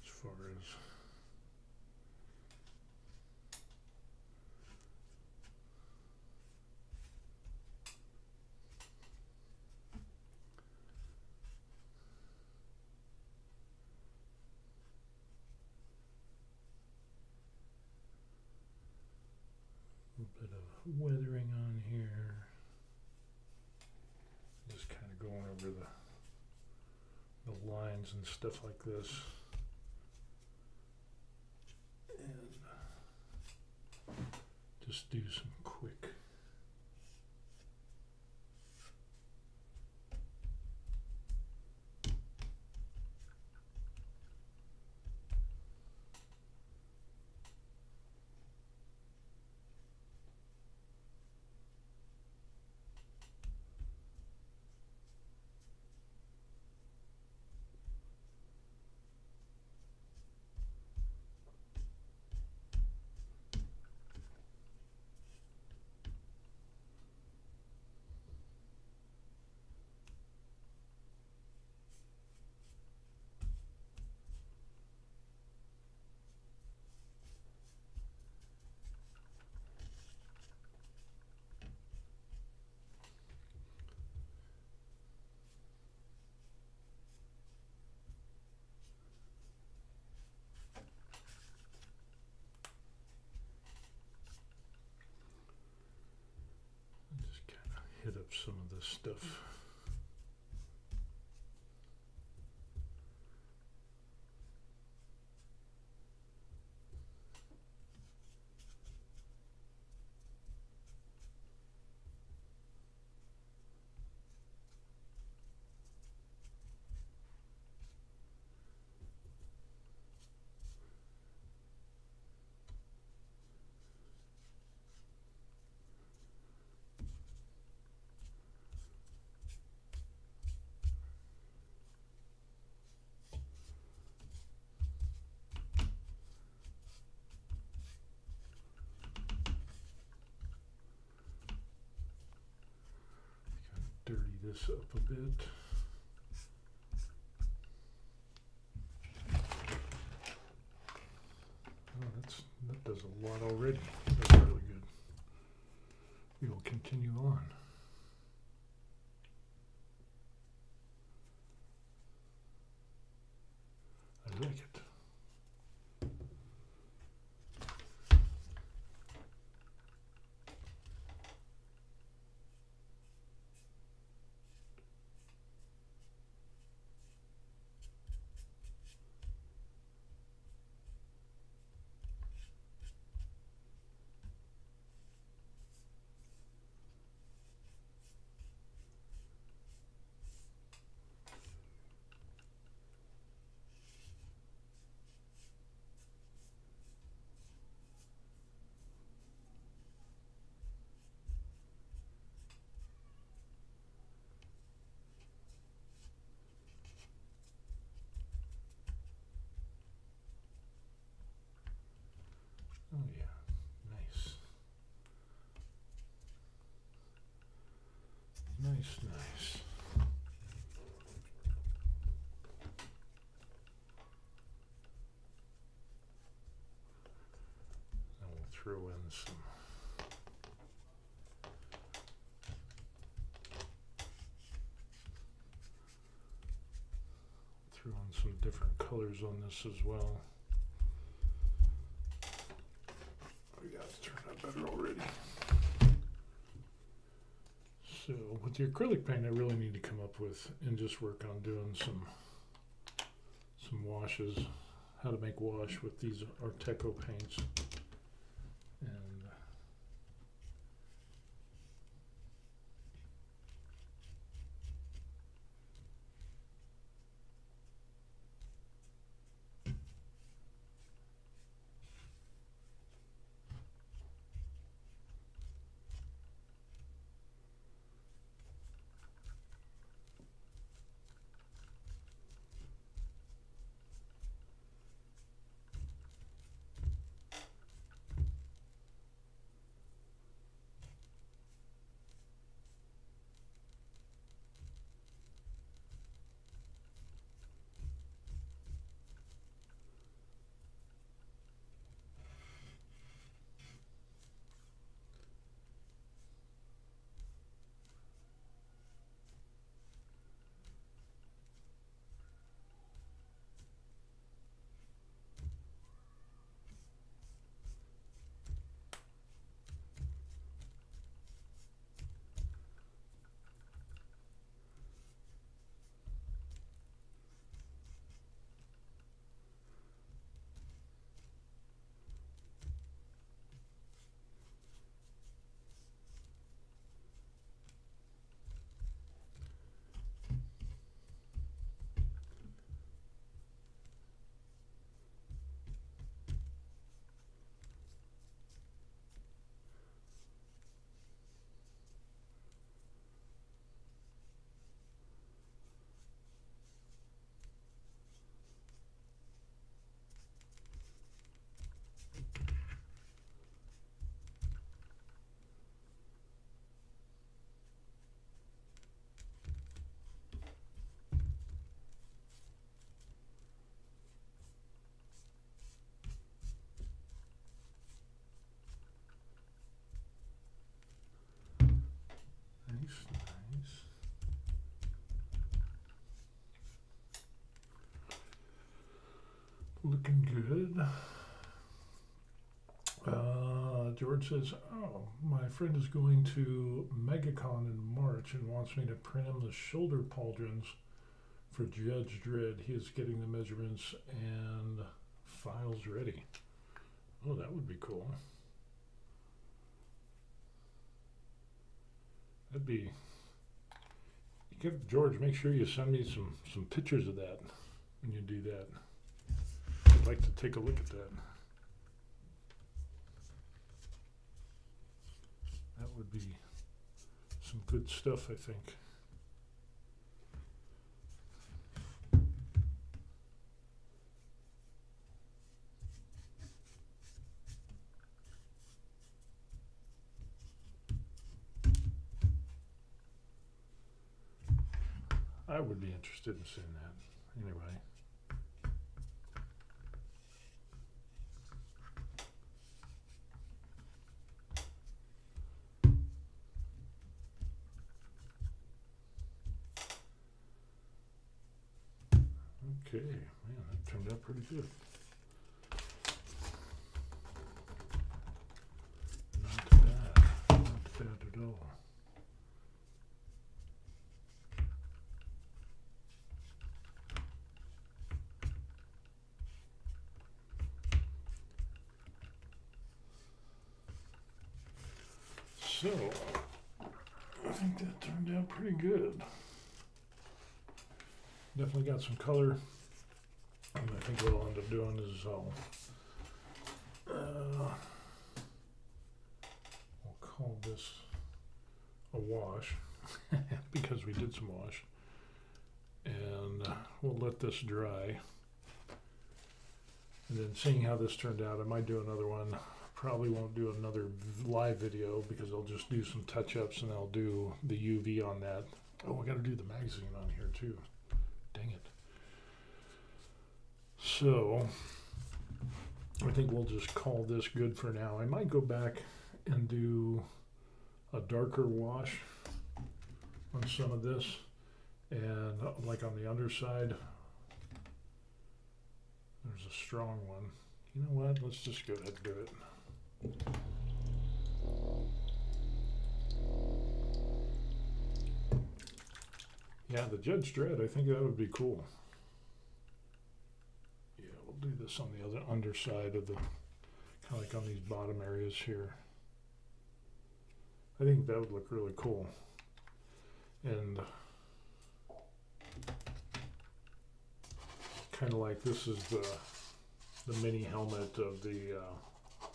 As far as a bit of weathering on here. Just kind of going over the lines and stuff like this. And just do some quick hit up some of this stuff. Dirty this up a bit. Oh, that does a lot already. That's really good. We will continue on. I like it. Nice, nice. And we'll throw in some different colors on this as well. Oh yeah, it's turned out better already. So with the acrylic paint, I really need to come up with and just work on doing some washes, how to make wash with these Arteco paints. And nice. Looking good. George says, oh, my friend is going to MegaCon in March and wants me to print him the shoulder pauldrons for Judge Dredd. He is getting the measurements and files ready. Oh, that would be cool. That'd be... George, make sure you send me some pictures of that when you do that. I'd like to take a look at that. That would be some good stuff, I think. I would be interested in seeing that. Anyway. Okay, man, that turned out pretty good. Not bad, not bad at all. So, I think that turned out pretty good. Definitely got some color. And I think what I'll end up doing is I'll call this a wash because we did some wash. And we'll let this dry. And then seeing how this turned out, I might do another one probably won't do another live video because I'll just do some touch-ups and I'll do the UV on that. Oh, I got to do the magazine on here too. Dang it. So I think we'll just call this good for now. I might go back and do a darker wash on some of this, and like on the underside there's a strong one. You know what, let's just go ahead and do it. Yeah, the Judge Dredd, I think that would be cool. Yeah, we'll do this on the other underside of the, kind of like on these bottom areas here. I think that would look really cool. And kind of like this is the mini helmet of the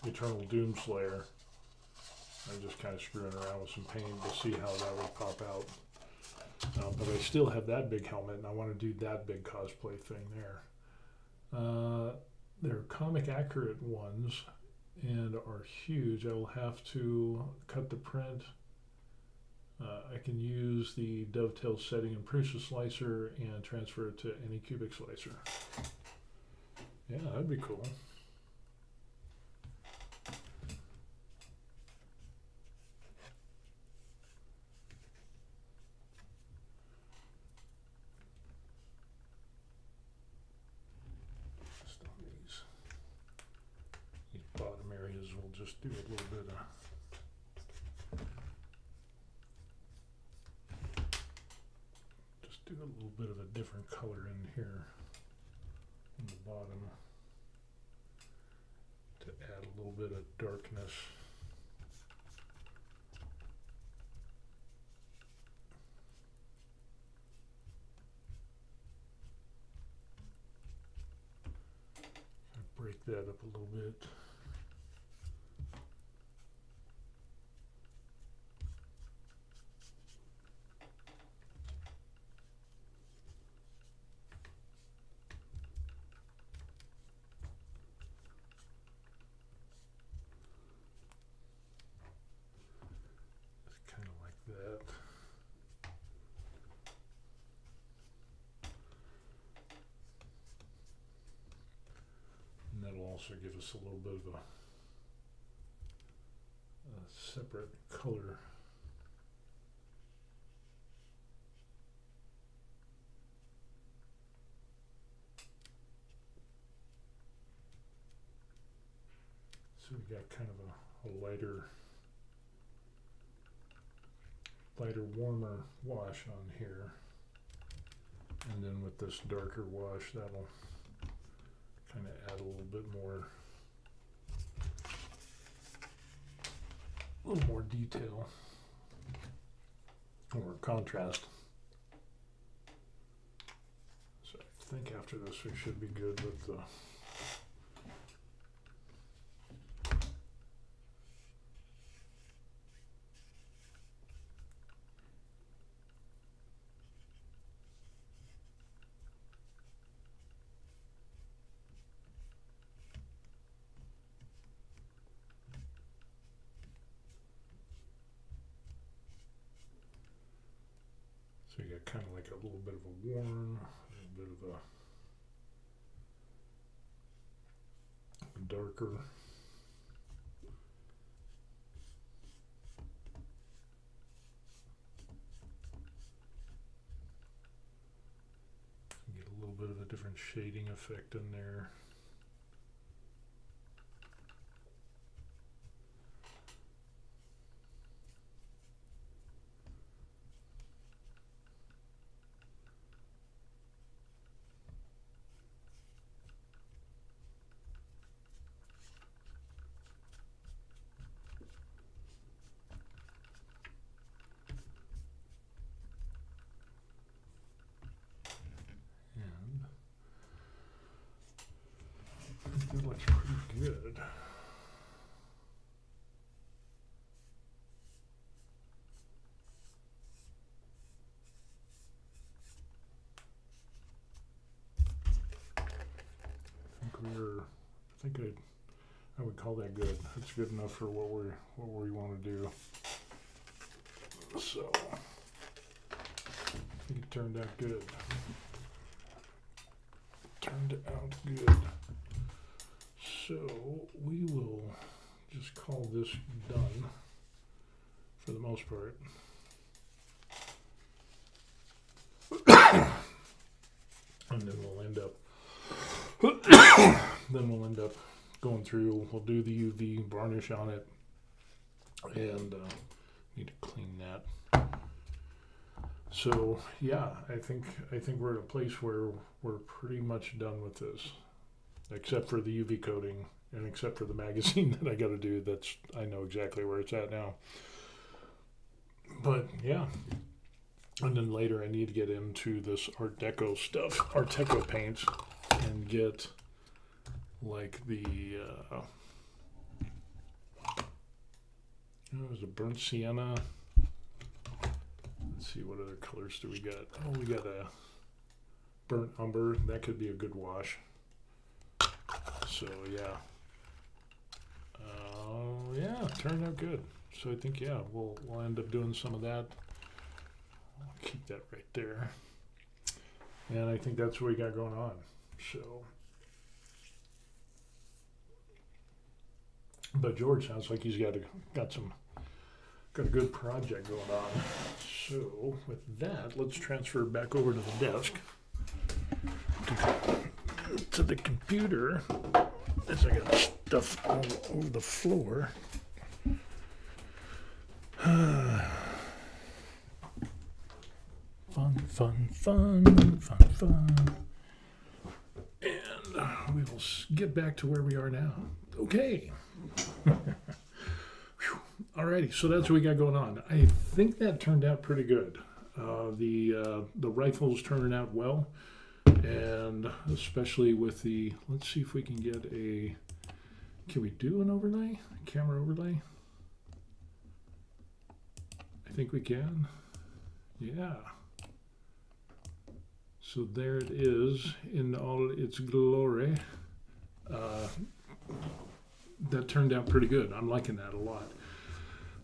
Eternal Doomslayer. I'm just kind of screwing around with some paint to see how that would pop out. But I still have that big helmet, and I want to do that big cosplay thing there. They're comic accurate ones and are huge. I will have to cut the print. I can use the dovetail setting in Prusa Slicer and transfer it to any cubic slicer. Yeah, that'd be cool. Just on these bottom areas, we'll just do a little bit of do a little bit of a different color in here on the bottom to add a little bit of darkness. Break that up a little bit. That. And that'll also give us a little bit of a separate color. So we got kind of a lighter, warmer wash on here, and then with this darker wash that'll kind of add a little bit more, detail or contrast. So I think after this we should be good with the so you got kind of like a little bit of a warm, a little bit of a darker. Get a little bit of a different shading effect in there. That looks pretty good. I think I would call that good. That's good enough for what we want to do. So I think it turned out good. Turned out good. So we will just call this done for the most part. And then we'll end up going through. We'll do the UV varnish on it, and need to clean that. So yeah, I think we're at a place where we're pretty much done with this, except for the UV coating and except for the magazine that I got to do. That's, I know exactly where it's at now. But yeah, and then later I need to get into this Art Deco stuff, Art Deco paints, and get like the it was a burnt sienna. Let's see, what other colors do we got? Oh, we got a burnt umber. That could be a good wash. So yeah. Yeah, turned out good. So I think, yeah, we'll end up doing some of that. I'll keep that right there. And I think that's what we got going on. So, but George sounds like he's got a good project going on. So with that, let's transfer back over to the desk, to the computer, as I got stuff all over the floor. Fun. And we will get back to where we are now. Okay. Alrighty, so that's what we got going on. I think that turned out pretty good. The rifle's turning out well, and especially with the, let's see if we can get can we do an overlay? Camera overlay? I think we can. Yeah. So there it is in all its glory. That turned out pretty good. I'm liking that a lot.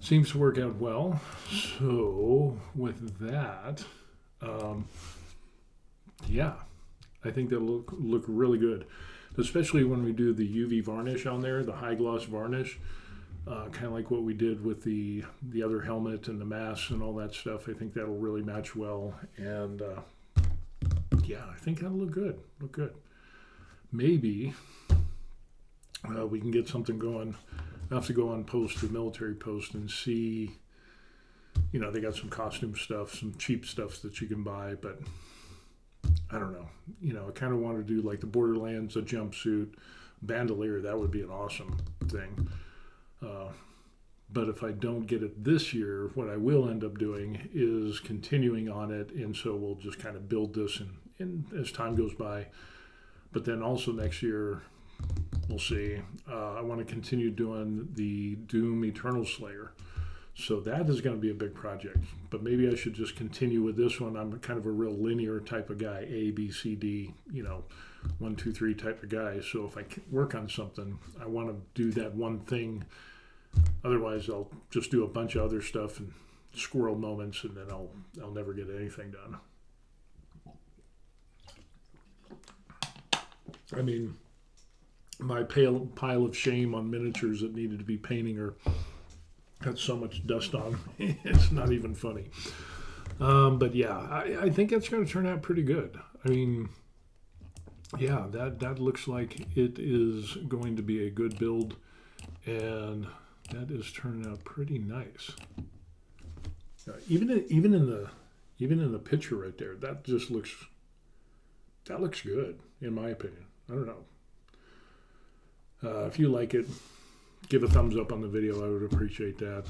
Seems to work out well. So with that, yeah, I think that'll look really good, especially when we do the UV varnish on there, the high gloss varnish, kind of like what we did with the other helmet and the mask and all that stuff. I think that'll really match well, and yeah, I think that'll look good. Maybe we can get something going. I have to go on post to military post and see, they got some costume stuff, some cheap stuff that you can buy, but I don't know. I kind of want to do like the Borderlands, a jumpsuit, bandolier. That would be an awesome thing. But if I don't get it this year, what I will end up doing is continuing on it, and so we'll just kind of build this in as time goes by. But then also next year, we'll see. I want to continue doing the Doom Eternal Slayer. So that is going to be a big project. But maybe I should just continue with this one. I'm kind of a real linear type of guy, A, B, C, D, 1, 2, 3 type of guy. So if I work on something, I want to do that one thing. Otherwise, I'll just do a bunch of other stuff and squirrel moments, and then I'll never get anything done. I mean, my pile of shame on miniatures that needed to be painting got so much dust on them. It's not even funny. But yeah, I think it's going to turn out pretty good. I mean, yeah, that looks like it is going to be a good build, and that is turning out pretty nice. Even in the picture right there, that looks good in my opinion. I don't know. If you like it, give a thumbs up on the video. I would appreciate that.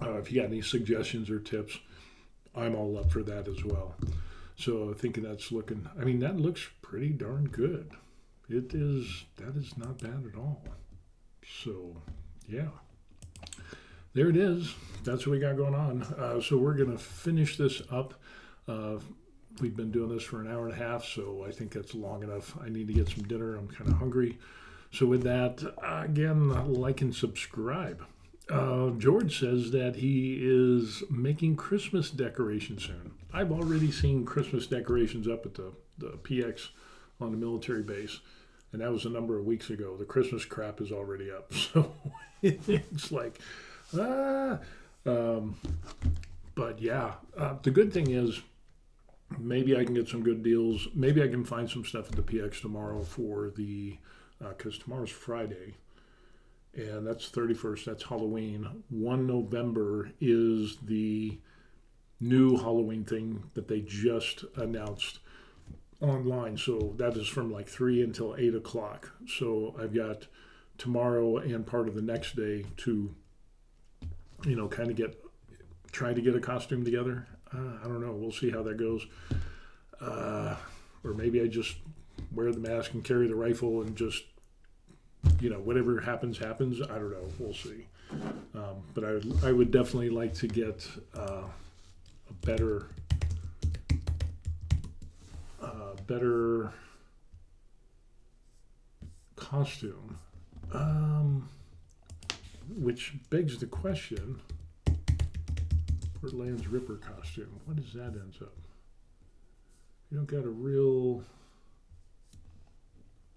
If you got any suggestions or tips, I'm all up for that as well. So I think that looks pretty darn good. That is not bad at all. So yeah, there it is. That's what we got going on. So we're going to finish this up. We've been doing this for an hour and a half, so I think that's long enough. I need to get some dinner. I'm kind of hungry. So with that, again, like and subscribe. George says that he is making Christmas decorations soon. I've already seen Christmas decorations up at the PX on the military base, and that was a number of weeks ago. The Christmas crap is already up, so it's like, ah. Um, but yeah, the good thing is maybe I can get some good deals. Maybe I can find some stuff at the PX tomorrow for the, because tomorrow's Friday, and that's 31st, that's Halloween. 1 November is the new Halloween thing that they just announced online. So that is from like 3 until 8 o'clock. So I've got tomorrow and part of the next day to, kind of try to get a costume together. I don't know. We'll see how that goes. Or maybe I just wear the mask and carry the rifle and just, whatever happens, happens. I don't know. We'll see. But I would definitely like to get a better costume. Which begs the question, Borderlands Ripper costume, what does that ends up? You don't got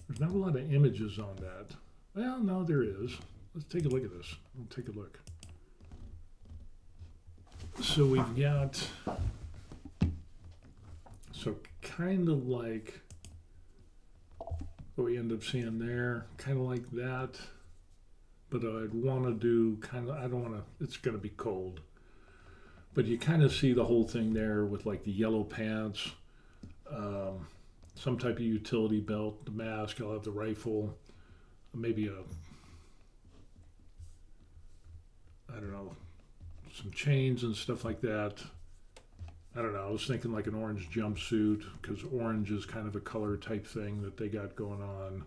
there's not a lot of images on that. Well, no, there is. Let's take a look at this. We'll take a look. So we've got, kind of like what we end up seeing there, kind of like that. But I'd want to do I don't want to, it's going to be cold. But you kind of see the whole thing there with like the yellow pants, some type of utility belt, the mask, I'll have the rifle, maybe I don't know, some chains and stuff like that. I don't know, I was thinking like an orange jumpsuit, because orange is kind of a color type thing that they got going on.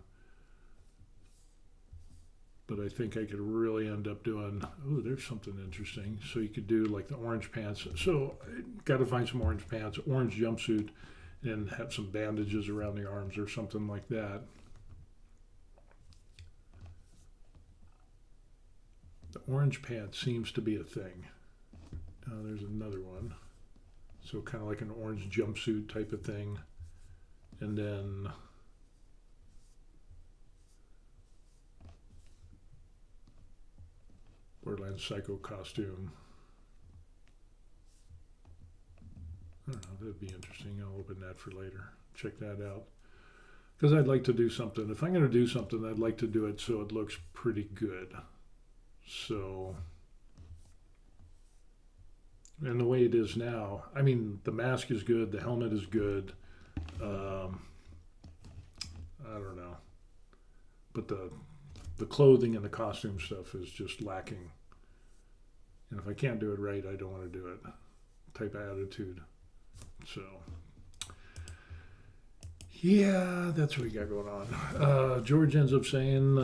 But I think I could really end up doing, there's something interesting. So you could do like the orange pants. So got to find some orange pants, orange jumpsuit, and have some bandages around the arms or something like that. The orange pants seems to be a thing. There's another one. So kind of like an orange jumpsuit type of thing. And then Borderlands Psycho costume. I don't know, that'd be interesting. I'll open that for later. Check that out. Because I'd like to do something. If I'm going to do something, I'd like to do it so it looks pretty good. So, and the way it is now, I mean, the mask is good, the helmet is good. I don't know. But the clothing and the costume stuff is just lacking. And if I can't do it right, I don't want to do it. Type of attitude. So, yeah, that's what we got going on. George ends up saying,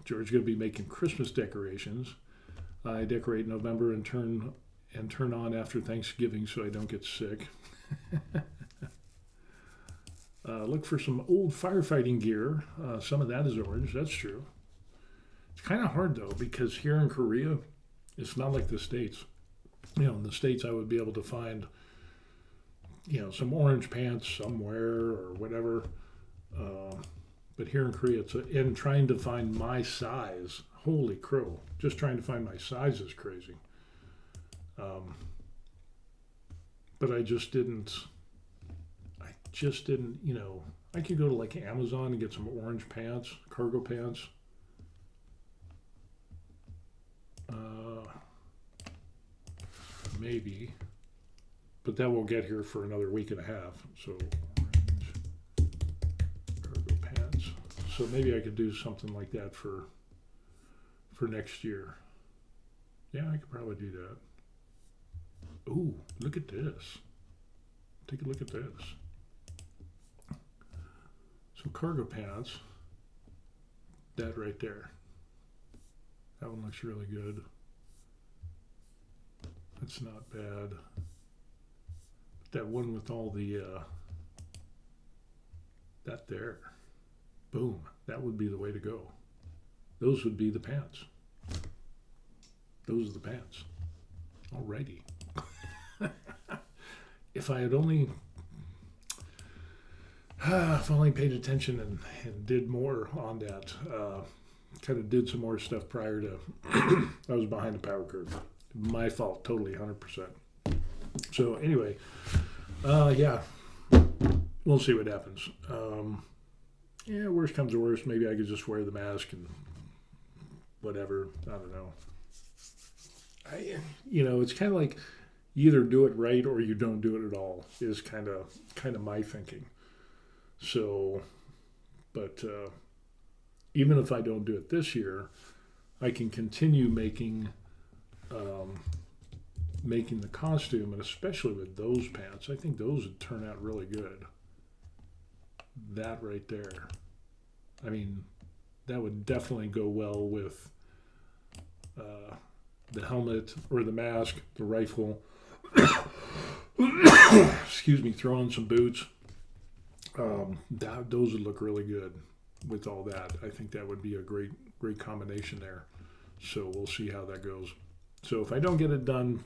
George's going to be making Christmas decorations. I decorate in November and turn on after Thanksgiving so I don't get sick. Look for some old firefighting gear. Some of that is orange. That's true. It's kind of hard, though, because here in Korea, it's not like the States. In the States, I would be able to find, some orange pants somewhere or whatever. But here in Korea, in trying to find my size, holy crow, just trying to find my size is crazy. But I just didn't, I could go to like Amazon and get some orange pants, cargo pants. Maybe, but that won't get here for another week and a half. So orange cargo pants. So maybe I could do something like that for next year. Yeah, I could probably do that. Ooh, look at this. Take a look at this. So cargo pants, that right there. That one looks really good. That's not bad. That one with all the, that there. Boom. That would be the way to go. Those would be the pants. Those are the pants. Alrighty. If I had only paid attention and did more on that, kind of did some more stuff prior to, I was behind the power curve. My fault, totally, 100%. So anyway, yeah, we'll see what happens. Yeah, worst comes to worst, maybe I could just wear the mask and whatever. I don't know. It's kind of like you either do it right or you don't do it at all is kind of my thinking. So, but even if I don't do it this year, I can continue making the costume, and especially with those pants, I think those would turn out really good. That right there. I mean, that would definitely go well with the helmet or the mask, the rifle. Excuse me, throw on some boots. Those would look really good with all that. I think that would be a great combination there. So we'll see how that goes. So if I don't get it done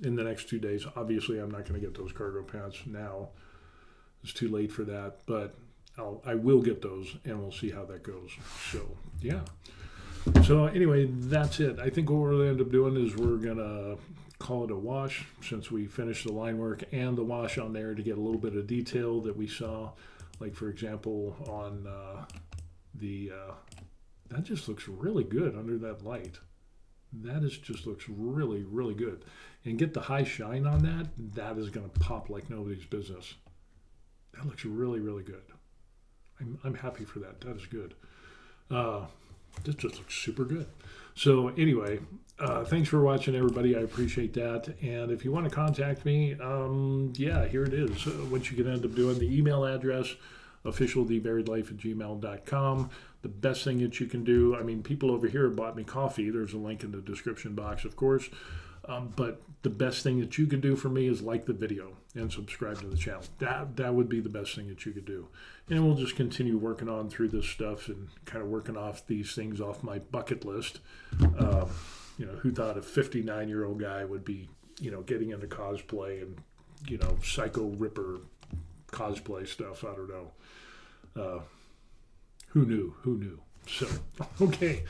in the next 2 days, obviously I'm not going to get those cargo pants now. It's too late for that, but I will get those, and we'll see how that goes. So yeah. So anyway, that's it. I think what we're going to end up doing is we're going to call it a wash since we finished the line work and the wash on there to get a little bit of detail that we saw. Like, for example, on that just looks really good under that light. Just looks really, really good. And get the high shine on that, that is going to pop like nobody's business. That looks really, really good. I'm happy for that. That is good. This just looks super good. So anyway, thanks for watching, everybody. I appreciate that. And if you want to contact me, yeah, here it is. What you can end up doing, the email address, officialtheburiedlife@gmail.com. The best thing that you can do, I mean, people over here have bought me coffee. There's a link in the description box, of course. But the best thing that you can do for me is like the video and subscribe to the channel. That would be the best thing that you could do. And we'll just continue working on through this stuff and kind of working off these things off my bucket list. Who thought a 59-year-old guy would be, getting into cosplay and, Psycho Ripper cosplay stuff? I don't know. Who knew? So, okay.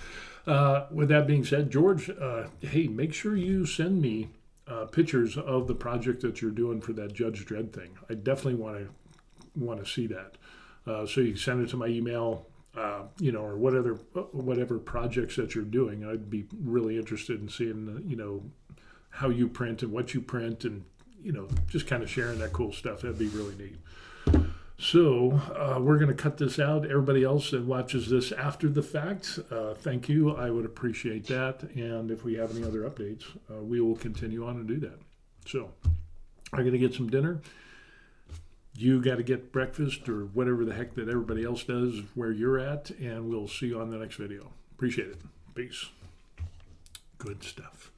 With that being said, George, hey, make sure you send me pictures of the project that you're doing for that Judge Dredd thing. I definitely want to see that. So you can send it to my email, or whatever projects that you're doing. I'd be really interested in seeing, how you print and what you print, and just kind of sharing that cool stuff. That'd be really neat. So we're going to cut this out. Everybody else that watches this after the fact, thank you. I would appreciate that. And if we have any other updates, we will continue on and do that. So I'm going to get some dinner. You got to get breakfast or whatever the heck that everybody else does where you're at. And we'll see you on the next video. Appreciate it. Peace. Good stuff.